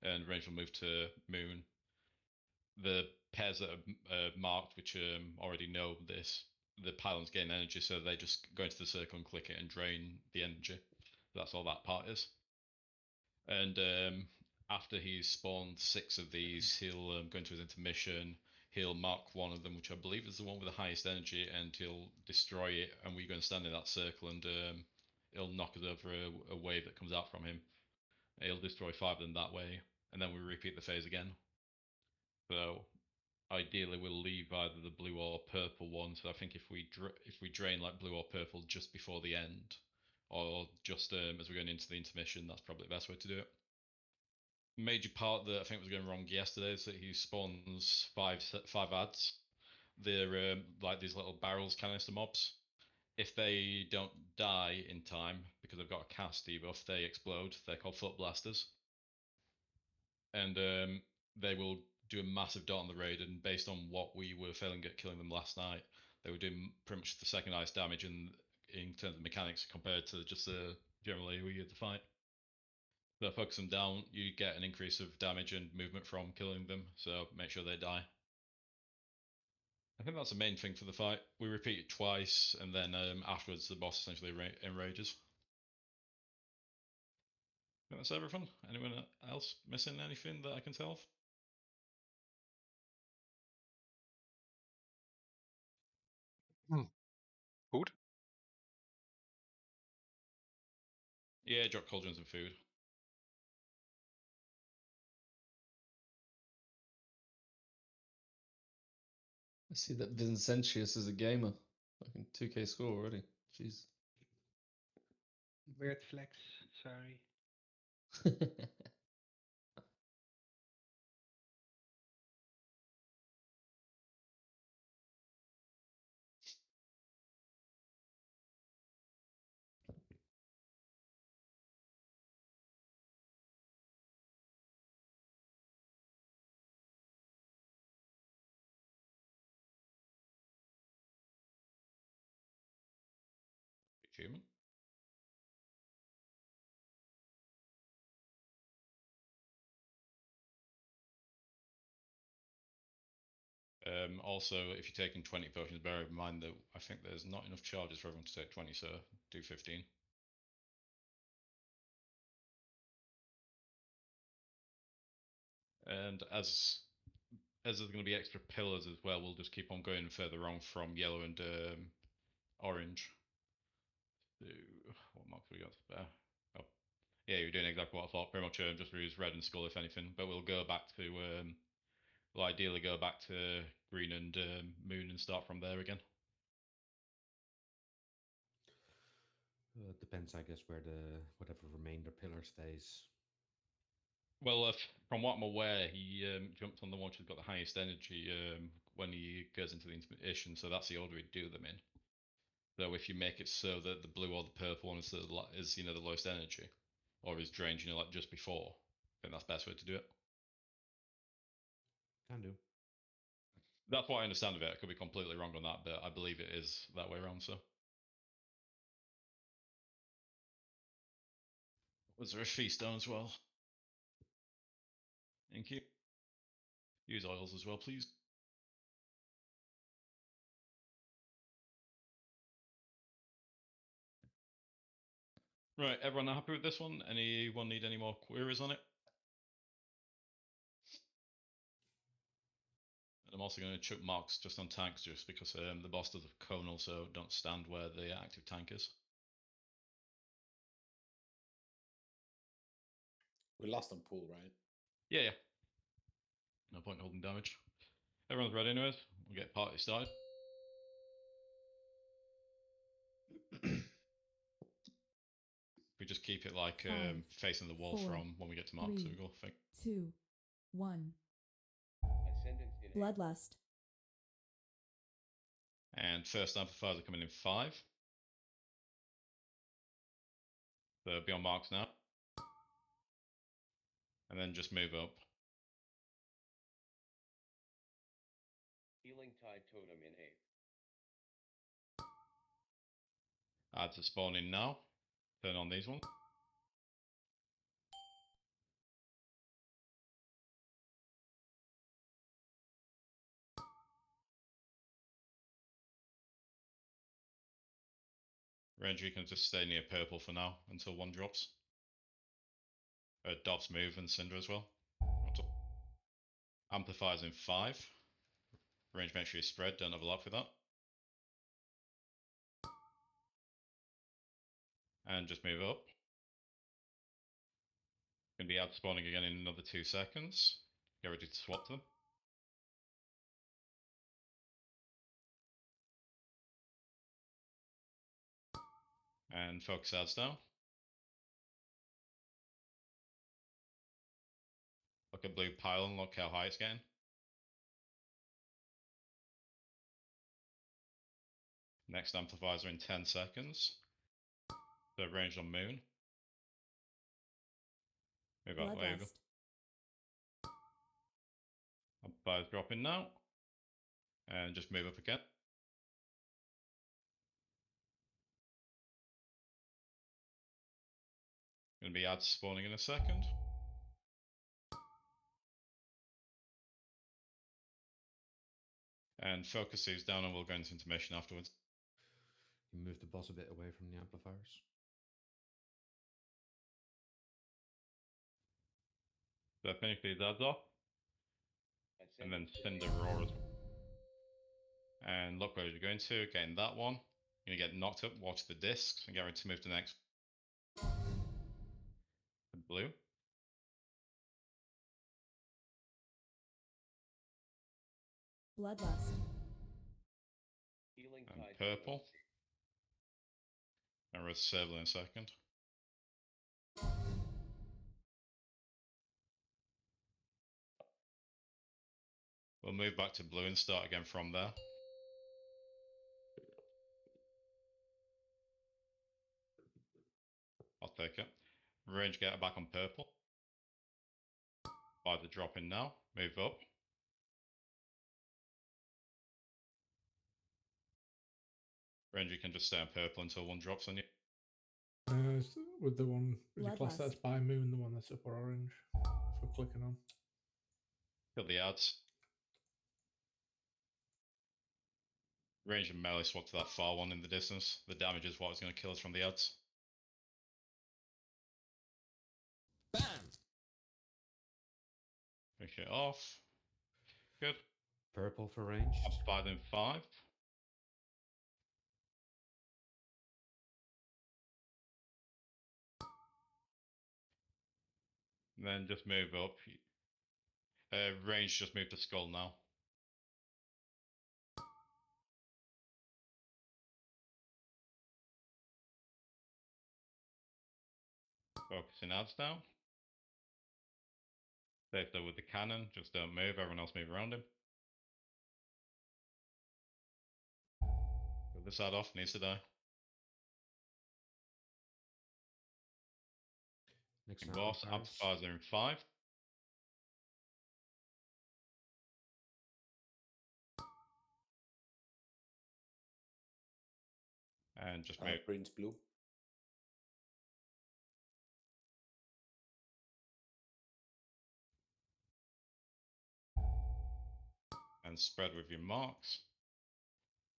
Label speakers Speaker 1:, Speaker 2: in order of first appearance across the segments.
Speaker 1: and range will move to Moon. The pairs that are marked, which already know this, the pylons gain energy, so they just go into the circle and click it and drain the energy. That's all that part is. And after he's spawned 6 of these, he'll go into his intermission. He'll mark one of them, which I believe is the one with the highest energy, and he'll destroy it. And we're going to stand in that circle, and it'll knock us over a wave that comes out from him. He'll destroy 5 of them that way, and then we repeat the phase again. So ideally, we'll leave either the blue or purple one. So I think if we drain like blue or purple just before the end, or just as we're going into the intermission, that's probably the best way to do it. Major part that I think was going wrong yesterday is that he spawns five ads. They're like these little barrels canister mobs. If they don't die in time because they've got a cast debuff, they explode. They're called foot blasters, and they will do a massive dot on the raid. And based on what we were failing at killing them last night, they were doing pretty much the second highest damage in terms of mechanics compared to just the general AoE of the fight. So focus them down, you get an increase of damage and movement from killing them, so make sure they die. I think that's the main thing for the fight. We repeat it twice, and then afterwards the boss essentially enrages. I think that's everything. Anyone else missing anything that I can tell of?
Speaker 2: Food?
Speaker 1: Yeah, drop cauldrons and food.
Speaker 3: I see that Vincentius is a gamer. Fucking 2K score already. Jeez.
Speaker 2: Weird flex, sorry.
Speaker 1: Achievement. Also, if you're taking 20 potions, bear in mind that I think there's not enough charges for everyone to take 20, so do 15. And as there's going to be extra pillars as well, we'll just keep on going further on from yellow and orange. So, what marks we got there? Oh, yeah, you're doing exactly what I thought. Pretty much just use red and skull if anything. But we'll go back to, we'll ideally go back to green and moon and start from there again.
Speaker 4: Depends, I guess, where whatever remainder pillar stays.
Speaker 1: Well, from what I'm aware, he jumped on the one which has got the highest energy when he goes into the intermission, so that's the order he'd do them in. So if you make it so that the blue or the purple one is the lowest energy, or is drained, like just before, then that's the best way to do it.
Speaker 4: Can do.
Speaker 1: That's what I understand of it. I could be completely wrong on that, but I believe it is that way around. So, was there a feast stone as well? Thank you. Use oils as well, please. Right, everyone happy with this one? Anyone need any more queries on it? And I'm also going to chuck marks just on tanks, just because the boss does a conal, so don't stand where the active tank is.
Speaker 5: We lost on pool, right?
Speaker 1: Yeah. No point holding damage. Everyone's ready anyways. We'll get party started. We just keep it like
Speaker 6: 5,
Speaker 1: facing the wall
Speaker 6: 4,
Speaker 1: from when we get to marks.
Speaker 6: 3,
Speaker 1: So we go,
Speaker 6: 2, 1. Bloodlust.
Speaker 1: And first amplifiers are coming in 5. So be on marks now. And then just move up.
Speaker 7: Healing Tide Totem in 8.
Speaker 1: Add to spawn in now. Turn on these ones. Ranger, you can just stay near purple for now until one drops. Dots move and Cinder as well. Amplifiers in 5. Range, make sure you spread, don't overlap with that. And just move up. Gonna be ad spawning again in another 2 seconds. Get ready to swap them. And focus ads down. Look at blue pylon, look how high it's getting. Next amplifiers are in 10 seconds. So range on moon. Move out, there you go.
Speaker 6: Bloodlust.
Speaker 1: Amplifiers dropping now. And just move up again. Gonna be ads spawning in a second. And focus these down and we'll go into intermission afterwards.
Speaker 4: You move the boss a bit away from the amplifiers.
Speaker 1: So finish these ads off. And then Cinder Roar as well. And look where you're going to, getting that one. You're gonna get knocked up, watch the discs, and get ready to move to the next. Blue.
Speaker 6: Bloodlust.
Speaker 7: Healing
Speaker 1: And
Speaker 7: tide
Speaker 1: purple.
Speaker 7: velocity.
Speaker 1: And Reserve in a second. We'll move back to blue and start again from there. I'll take it. Range get back on purple. By the drop in now. Move up. Range, you can just stay on purple until one drops on you.
Speaker 8: With the one with the class that's
Speaker 6: Bloodlust.
Speaker 8: by moon, the one that's up orange for clicking on.
Speaker 1: Kill the ads. Range and melee swap to that far one in the distance. The damage is what is going to kill us from the ads.
Speaker 5: Bam!
Speaker 1: Finish it off. Good.
Speaker 4: Purple for range.
Speaker 1: Amplified in 5. And then just move up. Range just move to skull now. Focusing ads down. Stay there with the cannon, just don't move, everyone else move around him. Kill this ad off, needs to die.
Speaker 4: Next
Speaker 1: Boss, amplifiers are in 5. And just move.
Speaker 5: Prince blue.
Speaker 1: And spread with your marks.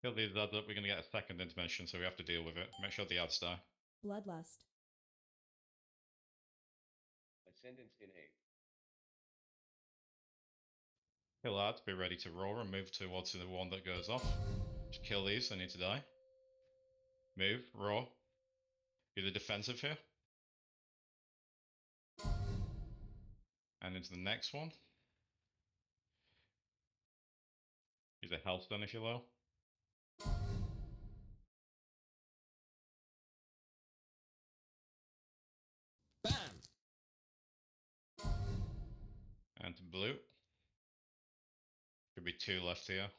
Speaker 1: Kill these ads up, we're going to get a second intervention, so we have to deal with it. Make sure the ads die.
Speaker 6: Bloodlust.
Speaker 7: Ascendance in 8.
Speaker 1: Kill ads, be ready to roar and move towards the one that goes off. Just kill these, they need to die. Move, roar. Be the defensive here. And into the next one. Use a health stun if you're low.
Speaker 5: Bam!
Speaker 1: And to blue. Could be 2 left here.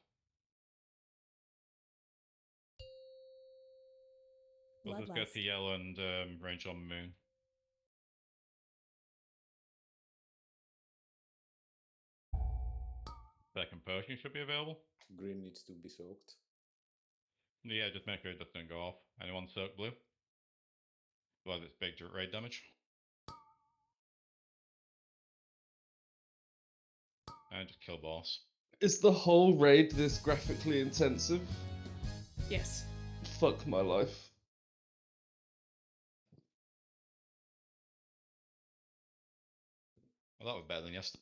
Speaker 1: We'll just go
Speaker 6: Bloodlust.
Speaker 1: to yellow and range on moon. Second potion should be available.
Speaker 5: Green needs to be soaked.
Speaker 1: Yeah, just make sure it doesn't go off. Anyone soak blue? Well, it's big raid damage. And just kill boss.
Speaker 3: Is the whole raid this graphically intensive?
Speaker 9: Yes.
Speaker 3: Fuck my life.
Speaker 1: Well, that was better than yesterday.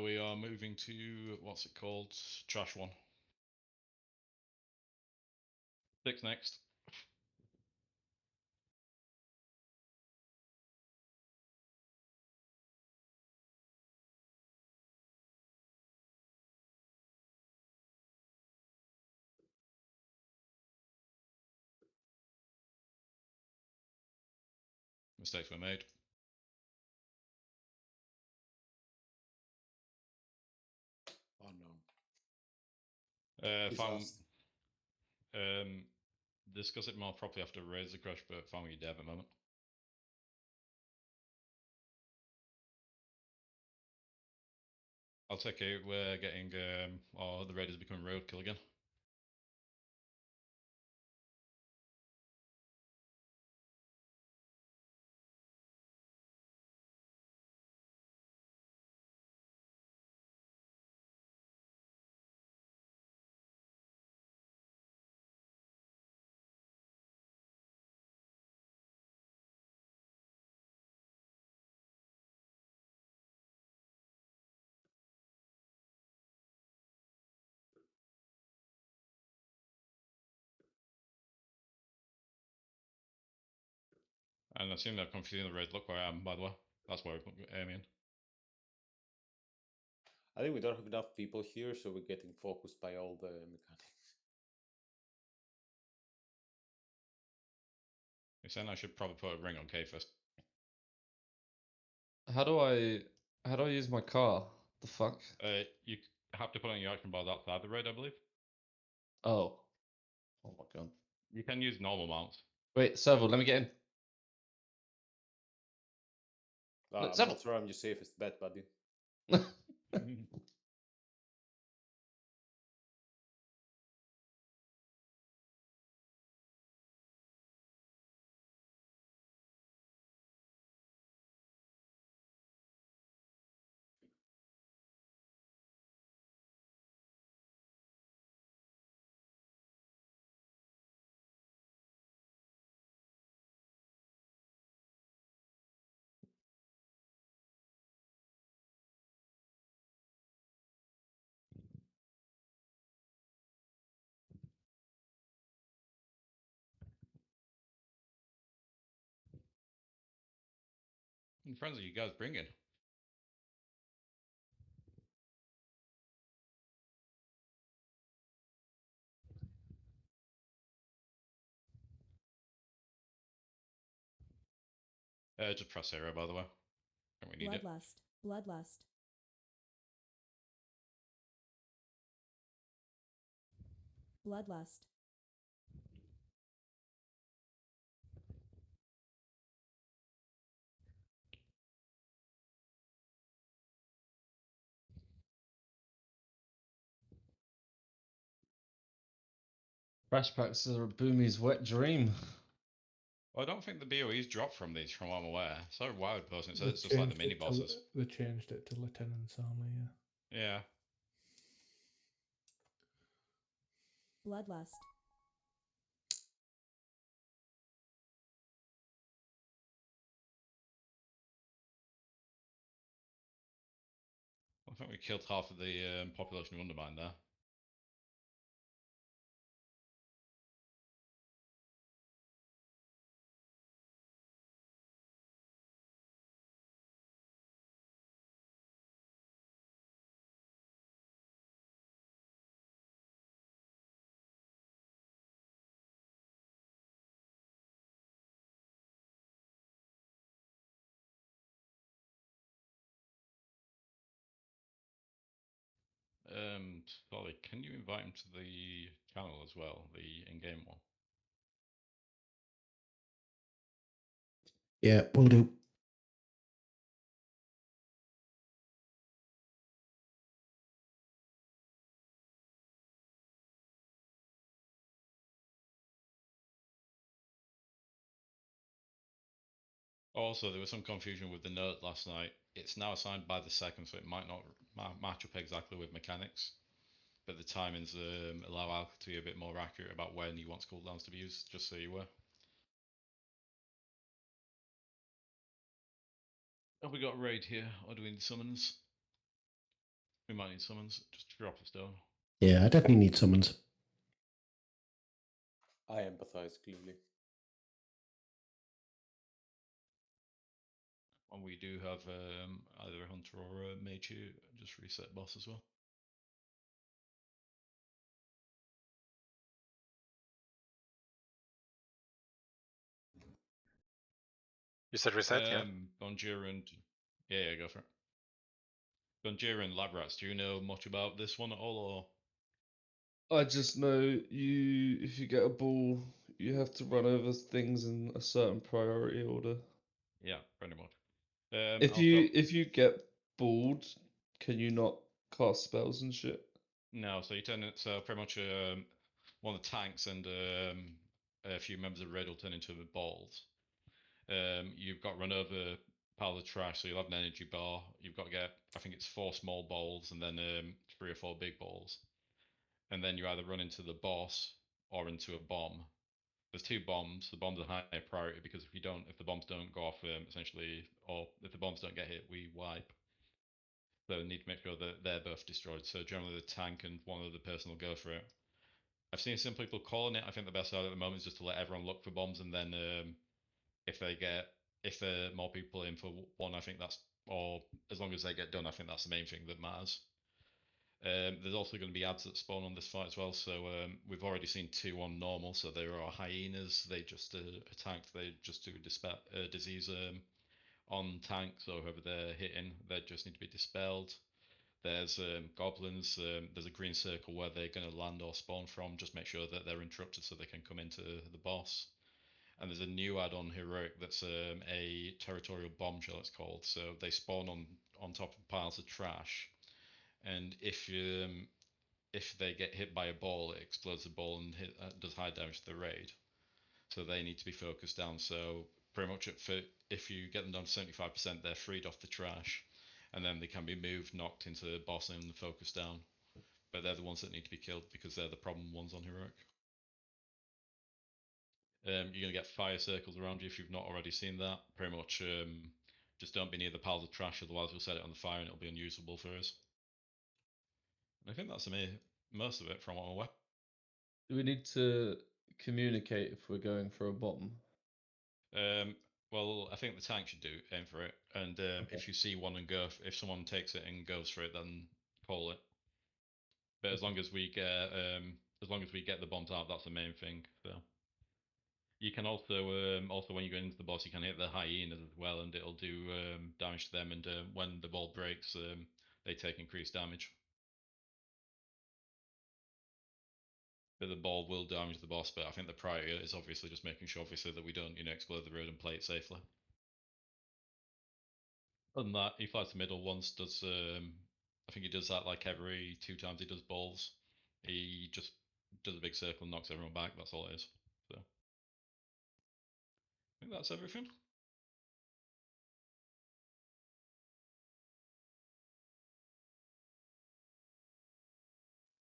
Speaker 1: We are moving to what's it called? Trash one. 6 next. Mistakes were made.
Speaker 5: Oh no.
Speaker 1: Found,
Speaker 5: Disaster.
Speaker 1: discuss it more properly after Razor Crush, but found you dev at the moment. I'll take it. We're getting, the Raiders becoming roadkill again. And I assume they're confusing the raid. Look where I am, by the way. That's where we're aiming.
Speaker 5: I think we don't have enough people here, so we're getting focused by all the mechanics.
Speaker 1: You're saying I should probably put a ring on K first.
Speaker 3: How do I use my car? The fuck?
Speaker 1: You have to put on your action bars outside the raid, I believe.
Speaker 3: Oh. Oh my god.
Speaker 1: You can use normal mounts.
Speaker 3: Wait, Servo, let me get in.
Speaker 5: I'm
Speaker 3: Settle.
Speaker 5: not sure I'm your safest bet, buddy.
Speaker 1: And friends, are you guys bringing? Just press zero, by the way. Don't we need it?
Speaker 6: Bloodlust. Bloodlust. Bloodlust.
Speaker 3: Crash packs are Boomy's wet dream.
Speaker 1: Well, I don't think the BOE's dropped from these, from what I'm aware. So Wild Person says
Speaker 8: They
Speaker 1: it's just like the
Speaker 8: changed
Speaker 1: mini
Speaker 8: it to
Speaker 1: bosses.
Speaker 8: They changed it to lieutenants only. Yeah.
Speaker 1: Yeah.
Speaker 6: Bloodlust.
Speaker 1: I think we killed half of the population of Undermine there. Sorry, can you invite him to the channel as well, the in-game one?
Speaker 9: Yeah, will do.
Speaker 1: Also, there was some confusion with the note last night. It's now assigned by the second, so it might not match up exactly with mechanics. But the timings allow Alka to be a bit more accurate about when he wants cooldowns to be used, just so you were. Have we got raid here, or do we need summons? We might need summons. Just drop a stone.
Speaker 9: Yeah, I definitely need summons.
Speaker 5: I empathize clearly.
Speaker 1: And we do have either a hunter or a mage here. Just reset boss as well.
Speaker 2: You said reset, yeah?
Speaker 1: Bonjira and yeah, go for it. Bonjira and Labrats, do you know much about this one at all, or?
Speaker 3: I just know if you get a ball, you have to run over things in a certain priority order.
Speaker 1: Yeah, pretty much.
Speaker 3: If you get balled, can you not cast spells and shit?
Speaker 1: No, so you turn it. So pretty much one of the tanks and a few members of Raid will turn into the balls. You've got run over pile of trash, so you'll have an energy bar. You've got to get, I think it's 4 small balls and then 3 or 4 big balls. And then you either run into the boss or into a bomb. There's 2 bombs. The bombs are high priority because if the bombs don't go off, essentially, or if the bombs don't get hit, we wipe. So we need to make sure that they're both destroyed. So generally the tank and one other person will go for it. I've seen some people calling it. I think the best idea at the moment is just to let everyone look for bombs, and then if there are more people in for one, I think that's, or as long as they get done, I think that's the main thing that matters. There's also going to be ads that spawn on this fight as well. So we've already seen 2 on normal. So there are hyenas. They just attacked. They just do disease on tanks, or whoever they're hitting. They just need to be dispelled. There's goblins. There's a green circle where they're going to land or spawn from. Just make sure that they're interrupted so they can come into the boss. And there's a new add-on heroic that's a territorial bombshell. It's called. So they spawn on top of piles of trash, and if they get hit by a ball, it explodes the ball and does high damage to the raid. So they need to be focused down. So pretty much if you get them down to 75%, they're freed off the trash, and then they can be moved, knocked into the boss and focused down. But they're the ones that need to be killed because they're the problem ones on heroic. You're going to get fire circles around you if you've not already seen that. Pretty much just don't be near the piles of trash, otherwise we'll set it on the fire and it'll be unusable for us. I think that's most of it from what I'm aware.
Speaker 3: Do we need to communicate if we're going for a bomb?
Speaker 1: Well, I think the tank should aim for it, and if you see one and if someone takes it and goes for it, then call it. But as long as we get the bombs out, that's the main thing. So you can also when you go into the boss, you can hit the hyenas as well, and it'll do damage to them. And when the ball breaks, they take increased damage. But the ball will damage the boss. But I think the priority is obviously just making sure, that we don't explode the road and play it safely. Other than that, he flies the middle once, does I think he does that like every 2 times he does balls. He just does a big circle and knocks everyone back, that's all it is. So I think that's everything.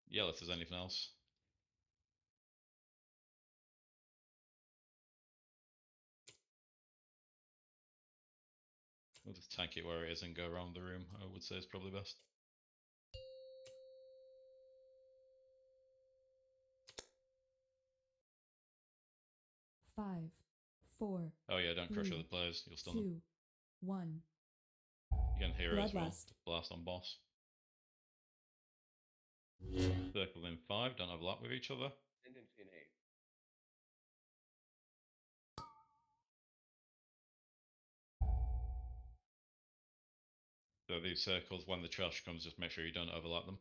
Speaker 1: Yeah, if there's anything else. We'll just tank it where it is and go around the room, I would say is probably best.
Speaker 6: Five, four,
Speaker 1: Oh yeah, don't crush
Speaker 6: 3,
Speaker 1: other players, you'll stun them.
Speaker 6: 2, 1.
Speaker 1: You can hear it as well.
Speaker 6: Bloodlust.
Speaker 1: Blast on boss. Circle in 5, don't overlap with each other.
Speaker 7: Ascendant in 8.
Speaker 1: So these circles, when the trash comes, just make sure you don't overlap them.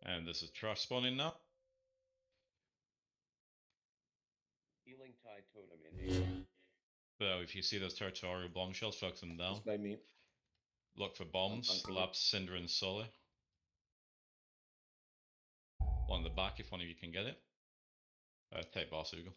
Speaker 1: And this is trash spawning now.
Speaker 7: Healing Tide Totem in 8.
Speaker 1: So if you see those territorial bomb shells, focus them down.
Speaker 5: It's by me.
Speaker 1: Look for bombs,
Speaker 5: bunking it.
Speaker 1: Labs, Cinder and Sully. One in the back if one of you can get it. Take boss Eagle.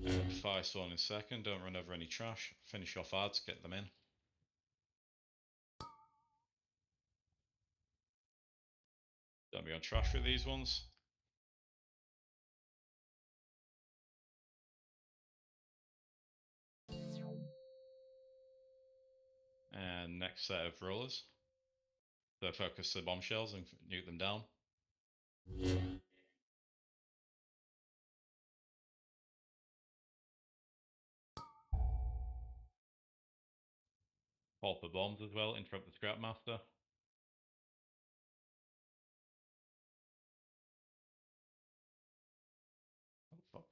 Speaker 1: And Firestorm in second. Don't run over any trash. Finish your fards, get them in. Don't be on trash with these ones. And next set of rollers. So focus the bombshells and nuke them down. Call for bombs as well, interrupt the scrap master. Oh, fuck.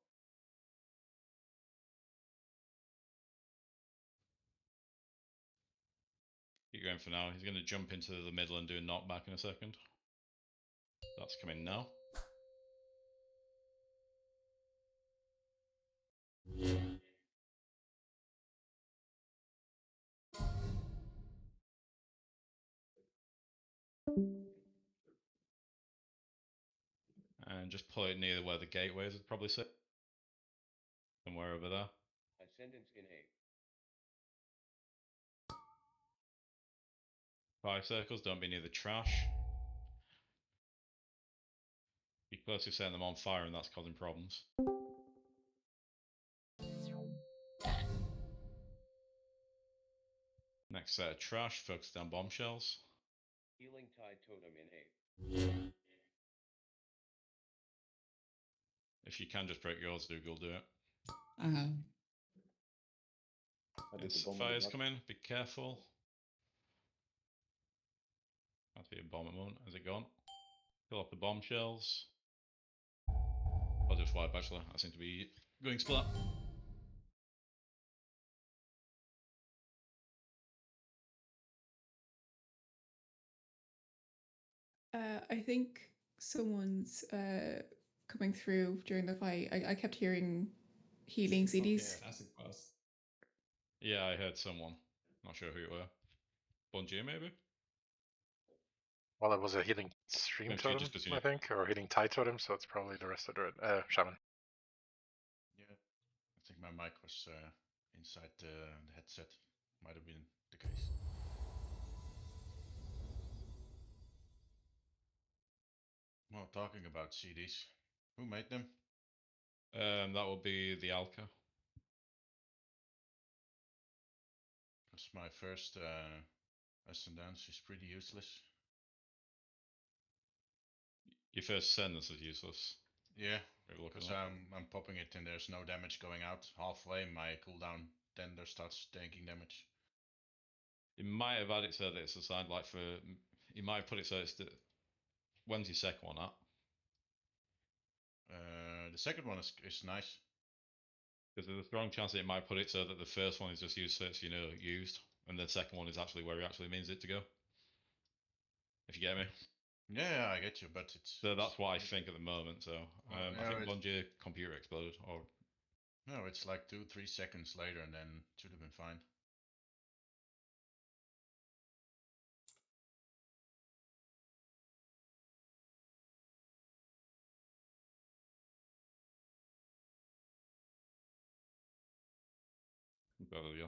Speaker 1: Keep going for now. He's going to jump into the middle and do a knockback in a second. That's coming now. And just pull it near where the gateways would probably sit. Somewhere over there.
Speaker 7: Ascendance in 8.
Speaker 1: 5 circles, don't be near the trash. Be close to setting them on fire and that's causing problems. Next set of trash, focus down bombshells.
Speaker 7: Healing Tide Totem in 8.
Speaker 1: If you can just break yours, Dougal, do it.
Speaker 5: I did the bomb with the
Speaker 1: Fires
Speaker 5: blood.
Speaker 1: come in, be careful. That's be a bomb at the moment. Has it gone? Kill off the bombshells. I'll just wipe actually. I seem to be going splat.
Speaker 10: I think someone's coming through during the fight. I kept hearing healing CDs.
Speaker 11: Classic boss.
Speaker 1: Yeah, I heard someone. Not sure who it were. Bonjier maybe?
Speaker 2: Well, it was a healing stream
Speaker 1: Actually,
Speaker 2: totem,
Speaker 1: just
Speaker 2: I think, or healing tide totem, so it's probably the rest of the shaman.
Speaker 12: Yeah, I think my mic was inside the headset. Might have been the case. Well, talking about CDs, who made them?
Speaker 1: That will be the Alka.
Speaker 12: Because my first Ascendance is pretty useless.
Speaker 1: Your first sentence is useless.
Speaker 12: Yeah,
Speaker 1: Look at
Speaker 12: because
Speaker 1: that.
Speaker 12: I'm popping it and there's no damage going out. Halfway, my cooldown tender starts taking damage.
Speaker 1: You might have had it so that it's assigned like for. You might have put it so it's the. When's your second one at?
Speaker 12: The second one is nice.
Speaker 1: Because there's a strong chance that it might put it so that the first one is just used so it's used, and the second one is actually where it actually means it to go. If you get me.
Speaker 12: Yeah, I get you, but it's.
Speaker 1: So that's what I think at the moment. So
Speaker 12: yeah,
Speaker 1: I think Bonjier computer exploded, or
Speaker 12: no, it's like 2-3 seconds later, and then it should have been fine.
Speaker 1: there we go.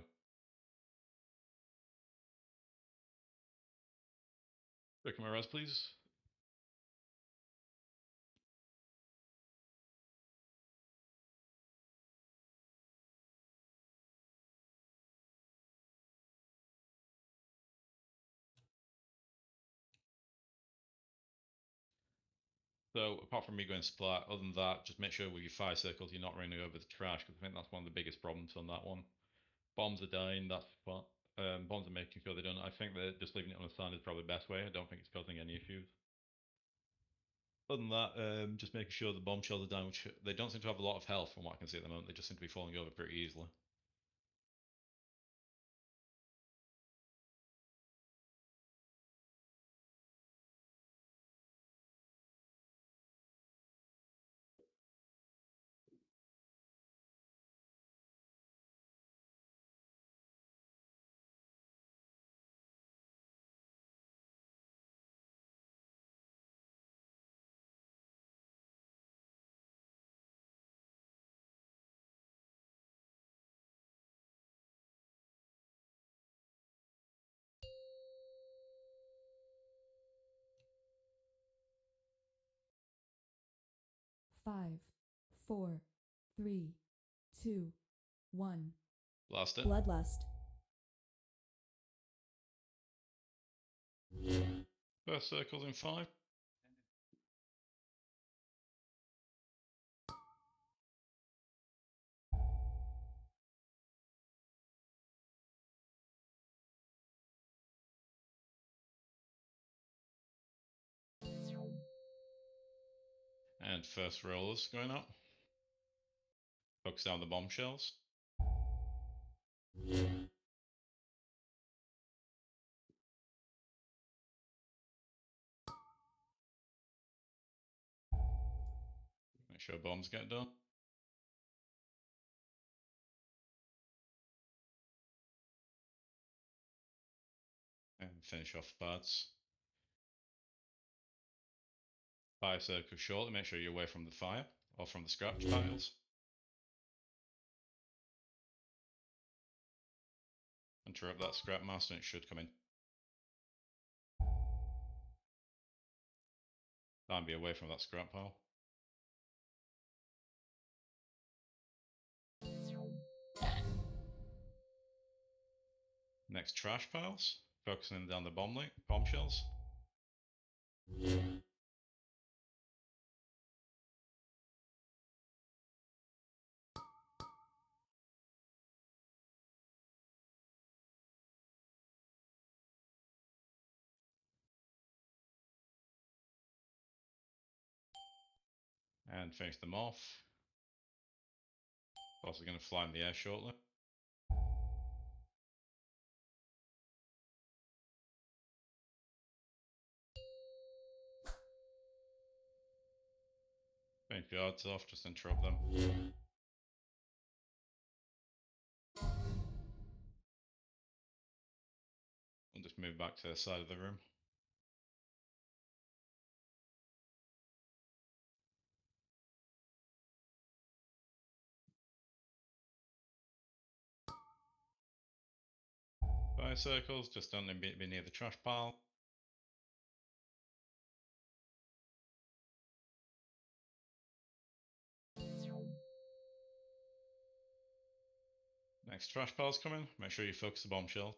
Speaker 1: Check my res, please. So apart from me going splat, other than that, just make sure with your 5 circles you're not running over the trash, because I think that's one of the biggest problems on that one. Bombs are dying, that's what. Bombs are making sure they don't. I think that just leaving it on the stand is probably the best way. I don't think it's causing any issues. Other than that, just making sure the bombshells are down, which they don't seem to have a lot of health from what I can see at the moment. They just seem to be falling over pretty easily.
Speaker 6: 5, 4, 3, 2, 1.
Speaker 1: Blast it.
Speaker 6: Bloodlust.
Speaker 1: First circle's in 5. And first rollers going up. Focus down the bombshells. Make sure bombs get done. And finish off pads. 5 circles shortly, make sure you're away from the fire or from the scratch piles. Interrupt that scrap mass and it should come in. And be away from that scrap pile. Next, trash piles. Focusing down the bombshells. And finish them off. Also going to fly in the air shortly. Finish guards off, just interrupt them. We'll just move back to the side of the room. Fire circles, just don't be near the trash pile. Next trash pile's coming, make sure you focus the bombshell.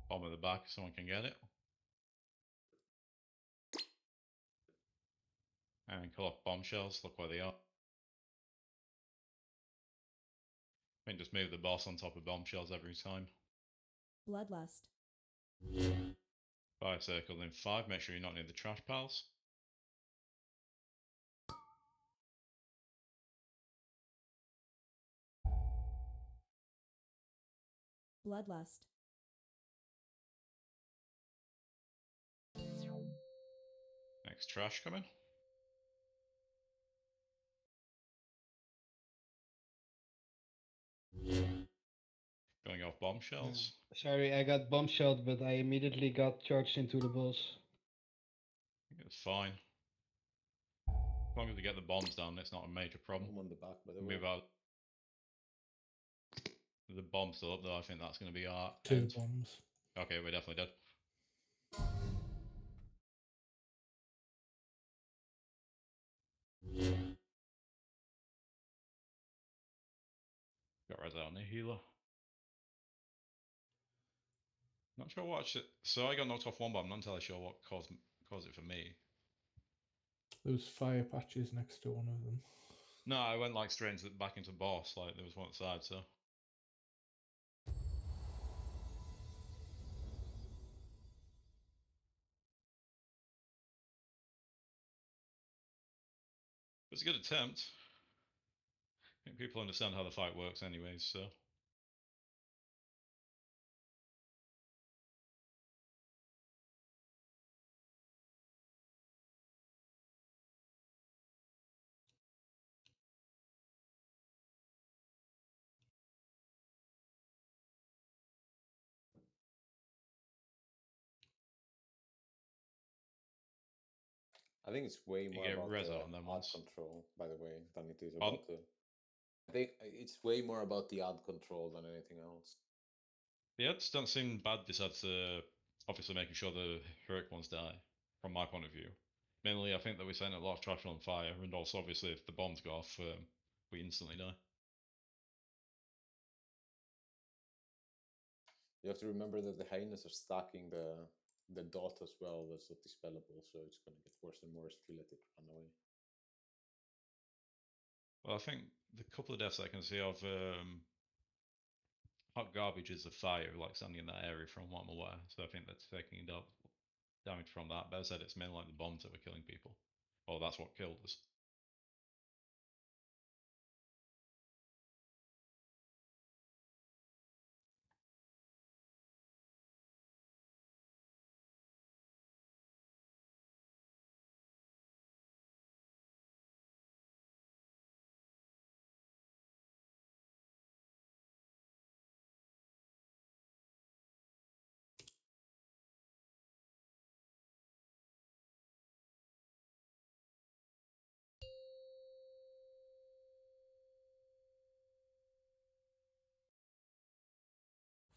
Speaker 1: Bomb at the back, someone can get it. And collect bombshells, look where they are. And just move the boss on top of bombshells every time.
Speaker 6: Bloodlust.
Speaker 1: Fire circle in 5, make sure you're not near the trash piles.
Speaker 6: Bloodlust.
Speaker 1: Next trash coming. Going off bombshells.
Speaker 11: Sorry, I got bombshelled, but I immediately got charged into the boss.
Speaker 1: It's fine. As long as we get the bombs down, it's not a major problem.
Speaker 5: I'm on the back, by the way.
Speaker 1: Move out. The bomb's still up though, I think that's going to be our
Speaker 8: 2
Speaker 1: end.
Speaker 8: bombs.
Speaker 1: Okay, we're definitely dead. Got res out on the healer. Not sure what actually, so I got knocked off one, but I'm not entirely sure what caused it for me.
Speaker 8: There was fire patches next to one of them.
Speaker 1: No, I went like straight into back into boss, like there was one side, so. It was a good attempt. I think people understand how the fight works anyways, so.
Speaker 5: I think it's way
Speaker 1: You
Speaker 5: more
Speaker 1: get
Speaker 5: about
Speaker 1: res
Speaker 5: the
Speaker 1: out on them
Speaker 5: art
Speaker 1: once.
Speaker 5: control, by the way, than it is
Speaker 1: Pardon?
Speaker 5: about the I think it's way more about the ad control than anything else.
Speaker 1: The ads don't seem bad besides obviously making sure the heroic ones die, from my point of view. Mainly, I think that we're setting a lot of trash on fire, and also obviously if the bombs go off, we instantly die.
Speaker 5: You have to remember that the hyenas are stacking the dot as well. That's not dispellable, so it's gonna get worse and worse if you let it run away.
Speaker 1: Well, I think the couple of deaths I can see of hot garbage is the fire, like standing in that area from what I'm aware. So I think that's taking damage from that. But as I said, it's mainly like the bombs that were killing people. Or that's what killed us.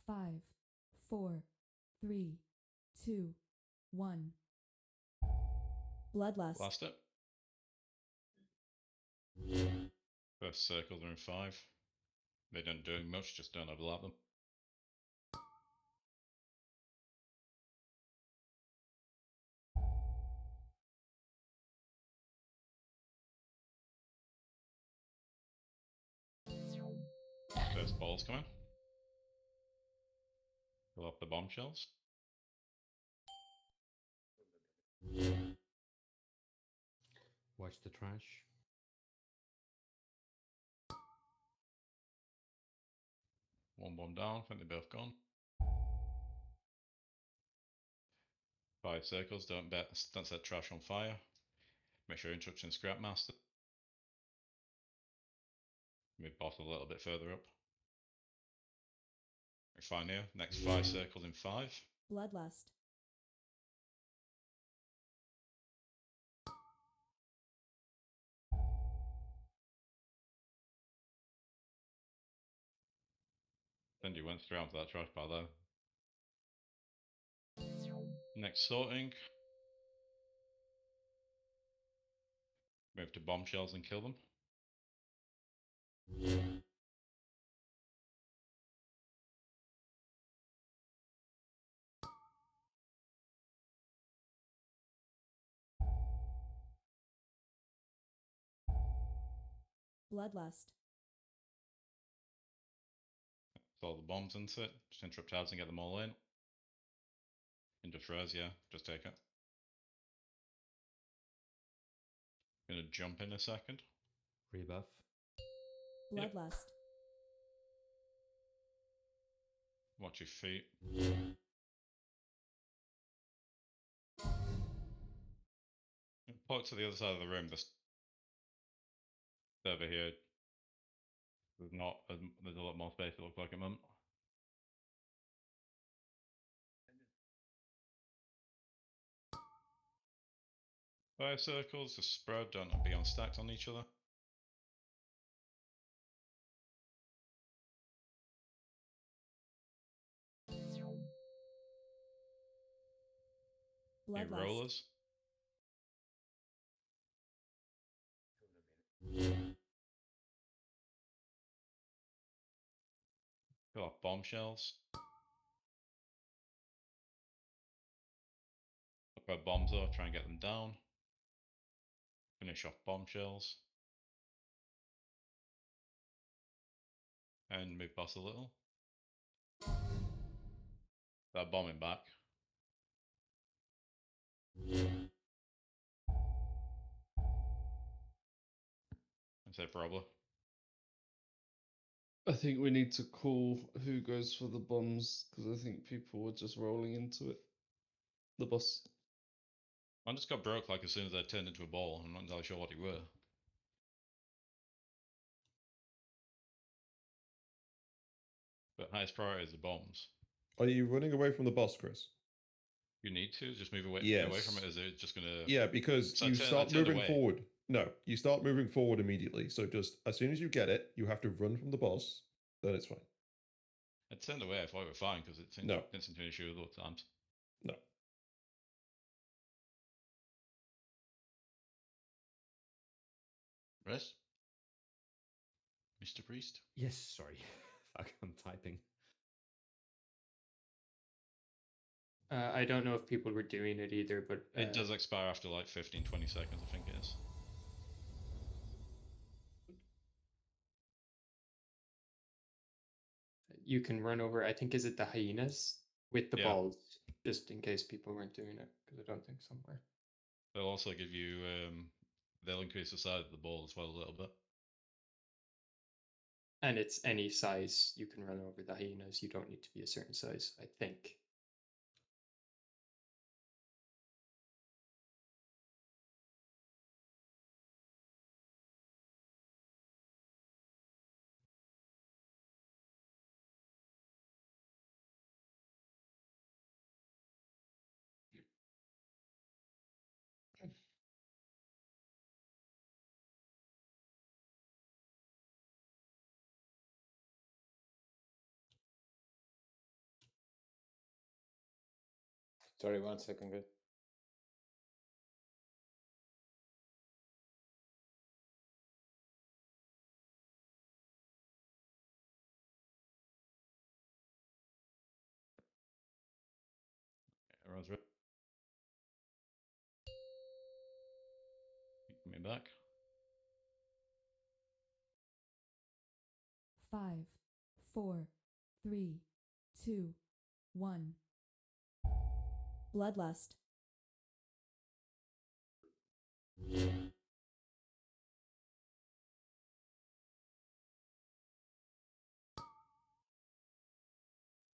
Speaker 6: Five, 4, 3, 2, 1. Bloodlust.
Speaker 1: Last it. First circles are in 5. They don't do much, just don't overlap them. First ball's coming. Fill up the bombshells.
Speaker 4: Watch the trash.
Speaker 1: One bomb down, I think they're both gone. 5 circles, don't set trash on fire. Make sure you're instructing Scrap Master. Move bottle a little bit further up. We're fine here. Next 5 circles in 5.
Speaker 6: Bloodlust.
Speaker 1: Then you went straight onto that trash pile there. Next sorting. Move to bombshells and kill them.
Speaker 6: Bloodlust.
Speaker 1: Throw the bombs into it. Just interrupt tabs and get them all in. And just res, yeah, just take it. Gonna jump in a second.
Speaker 4: Rebuff.
Speaker 6: Bloodlust.
Speaker 1: Watch your feet. Port to the other side of the room. This over here. There's not. There's a lot more space. It looks like at the moment. Fire circles, just spread. Don't be on stacks on each other. New
Speaker 6: Bloodlust.
Speaker 1: rollers. Go off bombshells. Look where bombs are. Try and get them down. Finish off bombshells. And move boss a little. They're bombing back. I'd say probably.
Speaker 3: I think we need to call who goes for the bombs because I think people were just rolling into it. The boss.
Speaker 1: I just got broke like as soon as I turned into a ball. I'm not entirely sure what he were. But highest priority is the bombs.
Speaker 13: Are you running away from the boss, Chris?
Speaker 1: You need to just move away,
Speaker 13: Yes.
Speaker 1: away from it. Is it just gonna?
Speaker 13: Yeah, because
Speaker 1: So
Speaker 13: you
Speaker 1: I
Speaker 13: start
Speaker 1: turned
Speaker 13: moving
Speaker 1: away.
Speaker 13: forward. No, you start moving forward immediately. So just as soon as you get it, you have to run from the boss. Then it's fine.
Speaker 1: I turned away. I thought we were fine because it
Speaker 13: No.
Speaker 1: didn't seem to be an issue with other times.
Speaker 13: No.
Speaker 12: Res? Mr. Priest?
Speaker 4: Yes, sorry. Fuck, I'm typing.
Speaker 14: I don't know if people were doing it either, but
Speaker 1: It does expire after like 15, 20 seconds, I think it is.
Speaker 14: you can run over. I think is it the hyenas with the
Speaker 1: Yeah.
Speaker 14: balls, just in case people weren't doing it, because I don't think some were.
Speaker 1: They'll also give you, they'll increase the size of the ball as well a little bit.
Speaker 14: And it's any size you can run over the hyenas. You don't need to be a certain size, I think.
Speaker 5: Sorry, 1 second. Good.
Speaker 1: Everyone's ready. Give me back.
Speaker 6: 5, 4, 3, 2, 1. Bloodlust.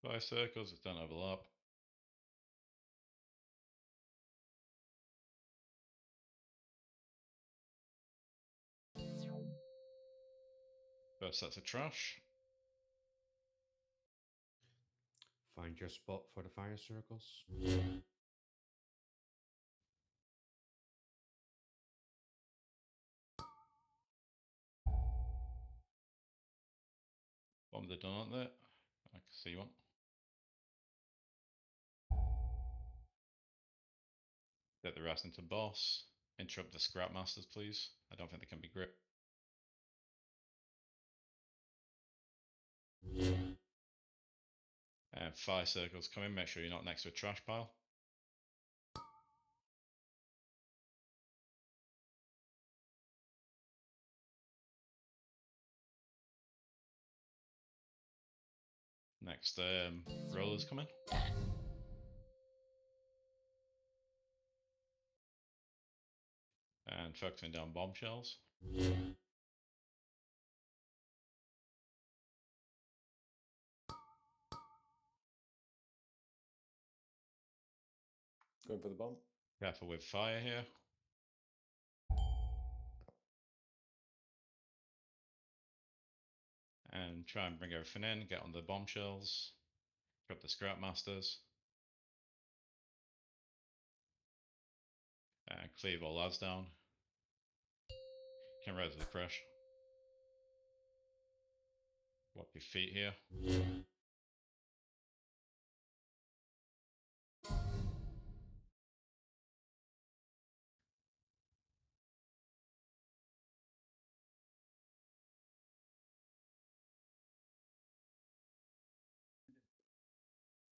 Speaker 1: Five circles, it don't overlap. First set's of trash.
Speaker 4: Find your spot for the fire circles.
Speaker 1: Bombs are done, aren't they? I can see one. Get the rest into boss. Interrupt the scrap masters, please. I don't think they can be gripped. And 5 circles come in. Make sure you're not next to a trash pile. Next, rollers come in. And focusing down bombshells.
Speaker 5: Going for the bomb.
Speaker 1: Careful with fire here. And try and bring everything in, get on the bombshells, grab the scrap masters, and cleave all lads down. Can res the crush. Walk your feet here.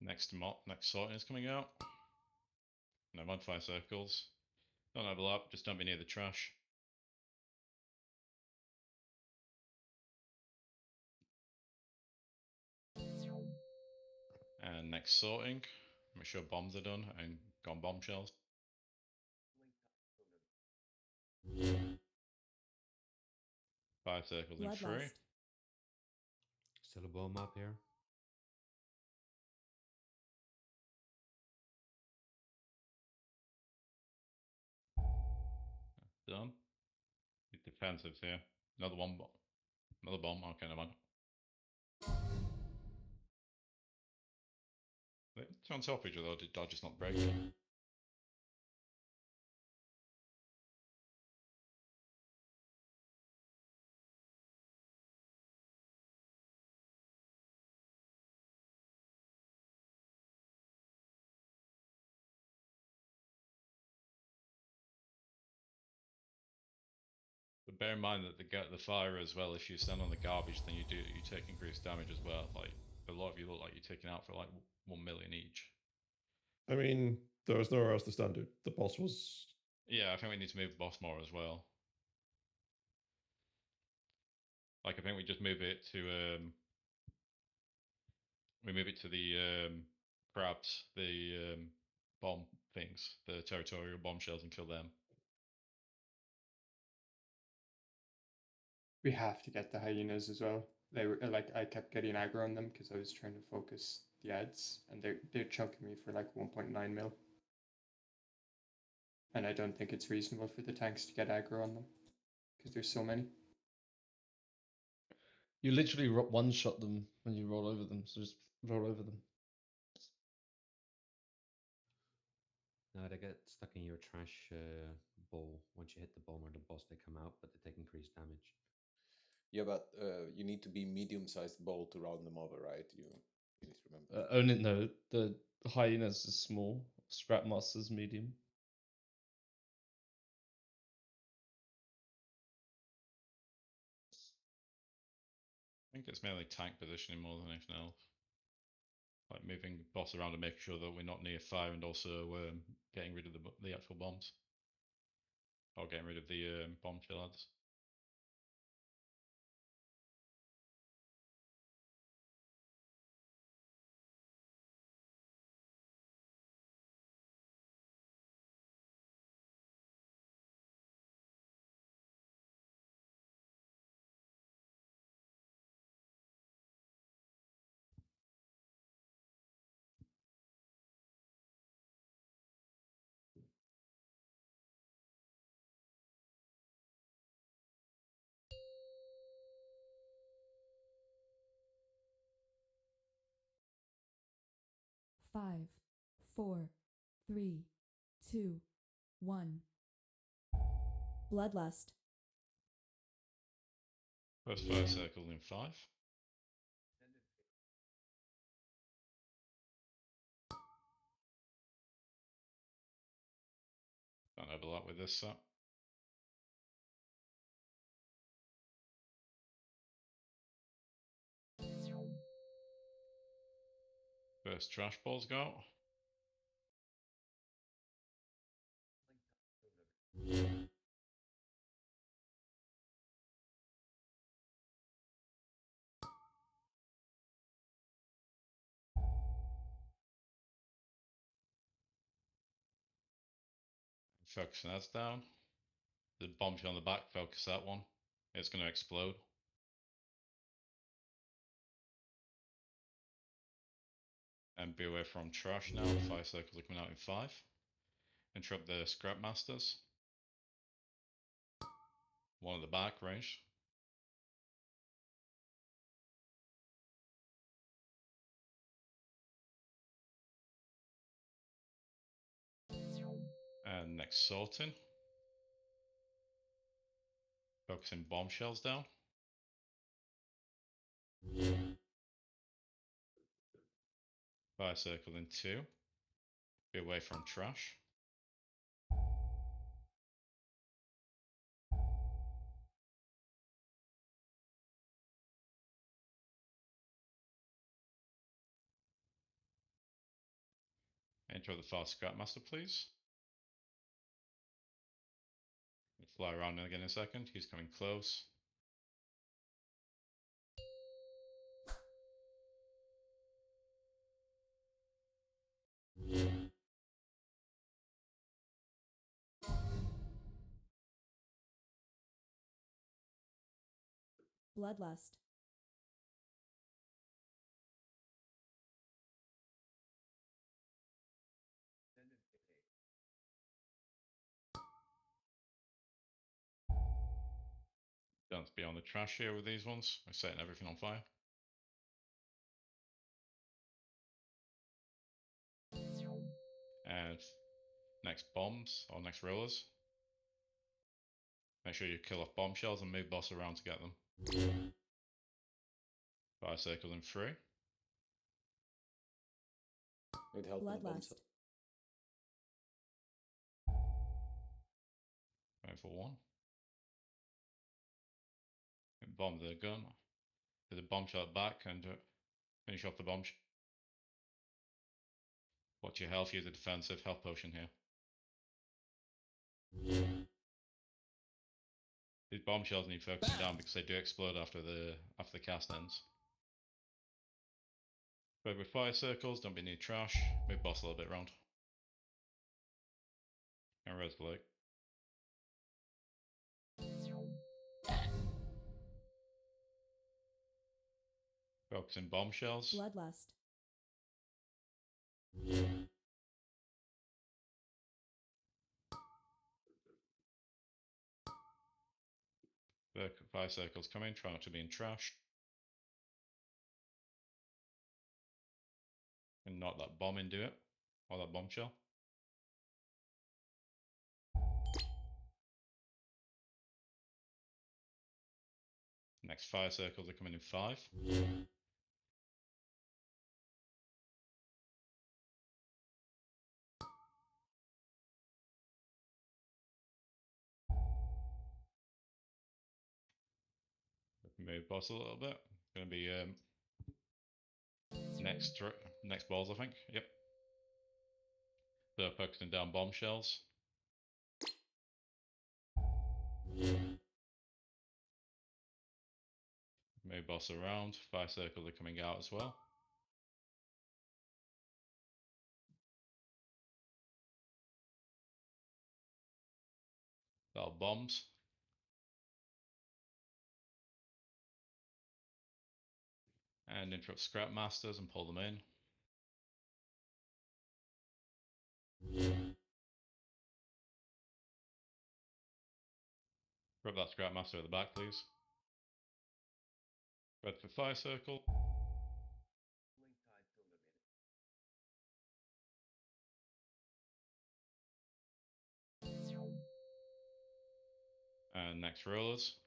Speaker 1: Next sorting is coming out. No mod 5 circles. Don't overlap, just don't be near the trash. And next sorting, make sure bombs are done and gone bombshells. Five circles in 3.
Speaker 6: Bloodlust.
Speaker 4: Still a bomb up here.
Speaker 1: Done. Defensives here. Another one. Another bomb. Okay, never mind. They're on top of each other, did dodge just not break? But bear in mind that the fire as well. If you stand on the garbage, then you take increased damage as well. Like a lot of you look like you're taking out for like 1 million each.
Speaker 13: I mean, there was nowhere else to stand it. The boss was.
Speaker 1: Yeah, I think we need to move the boss more as well. Like I think we just move it to we move it to the crabs, the bomb things, the territorial bombshells, and kill them.
Speaker 14: We have to get the hyenas as well. They were like, I kept getting aggro on them because I was trying to focus the ads, and they're chunking me for like 1.9 mil. And I don't think it's reasonable for the tanks to get aggro on them because there's so many.
Speaker 3: You literally one-shot them when you roll over them, so just roll over them.
Speaker 4: No, they get stuck in your trash bowl. Once you hit the bomb or the boss, they come out, but they take increased damage.
Speaker 5: Yeah, but you need to be medium-sized bowl to round them over, right? You need to remember.
Speaker 3: Only no, the hyenas is small. Scrapmaster's medium.
Speaker 1: I think it's mainly tank positioning more than anything else. Like moving the boss around and making sure that we're not near fire, and also getting rid of the actual bombs, or getting rid of the bomb shells.
Speaker 6: Five, 4, 3, 2, 1. Bloodlust.
Speaker 1: First fire circle in 5. Don't overlap with this set. First trash balls go. Focusing that's down. The bombshell on the back, focus that one. It's going to explode. And be away from trash now. The fire circles are coming out in 5. Interrupt the scrap masters. One at the back, range. And next sorting. Focusing bombshells down. Fire circle in 2. Be away from trash. Enter the fast scrap master, please. Fly around again in a second. He's coming close.
Speaker 6: Bloodlust.
Speaker 1: Don't be on the trash here with these ones. We're setting everything on fire. And next bombs or next rollers. Make sure you kill off bombshells and move boss around to get them. Fire circle in 3.
Speaker 5: Need help on the bomb
Speaker 6: Bloodlust.
Speaker 1: Going for 1. bomb the gun. Do the bombshell back and finish off the bomb. Watch your health, use a defensive health potion here. These bombshells need focusing down because they do explode after the cast ends. But with fire circles, don't be any trash. Move boss a little bit around. And res the lake. Focusing bombshells.
Speaker 6: Bloodlust.
Speaker 1: Fire circles coming, try not to be in trash. And not that bomb into it, or that bombshell. Next fire circles are coming in 5. Move boss a little bit. Gonna be next balls, I think. Yep. So focusing down bombshells. Move boss around. Fire circles are coming out as well. That'll bombs. And interrupt scrap masters and pull them in. Grab that scrap master at the back, please. Red for fire circle. And next rollers.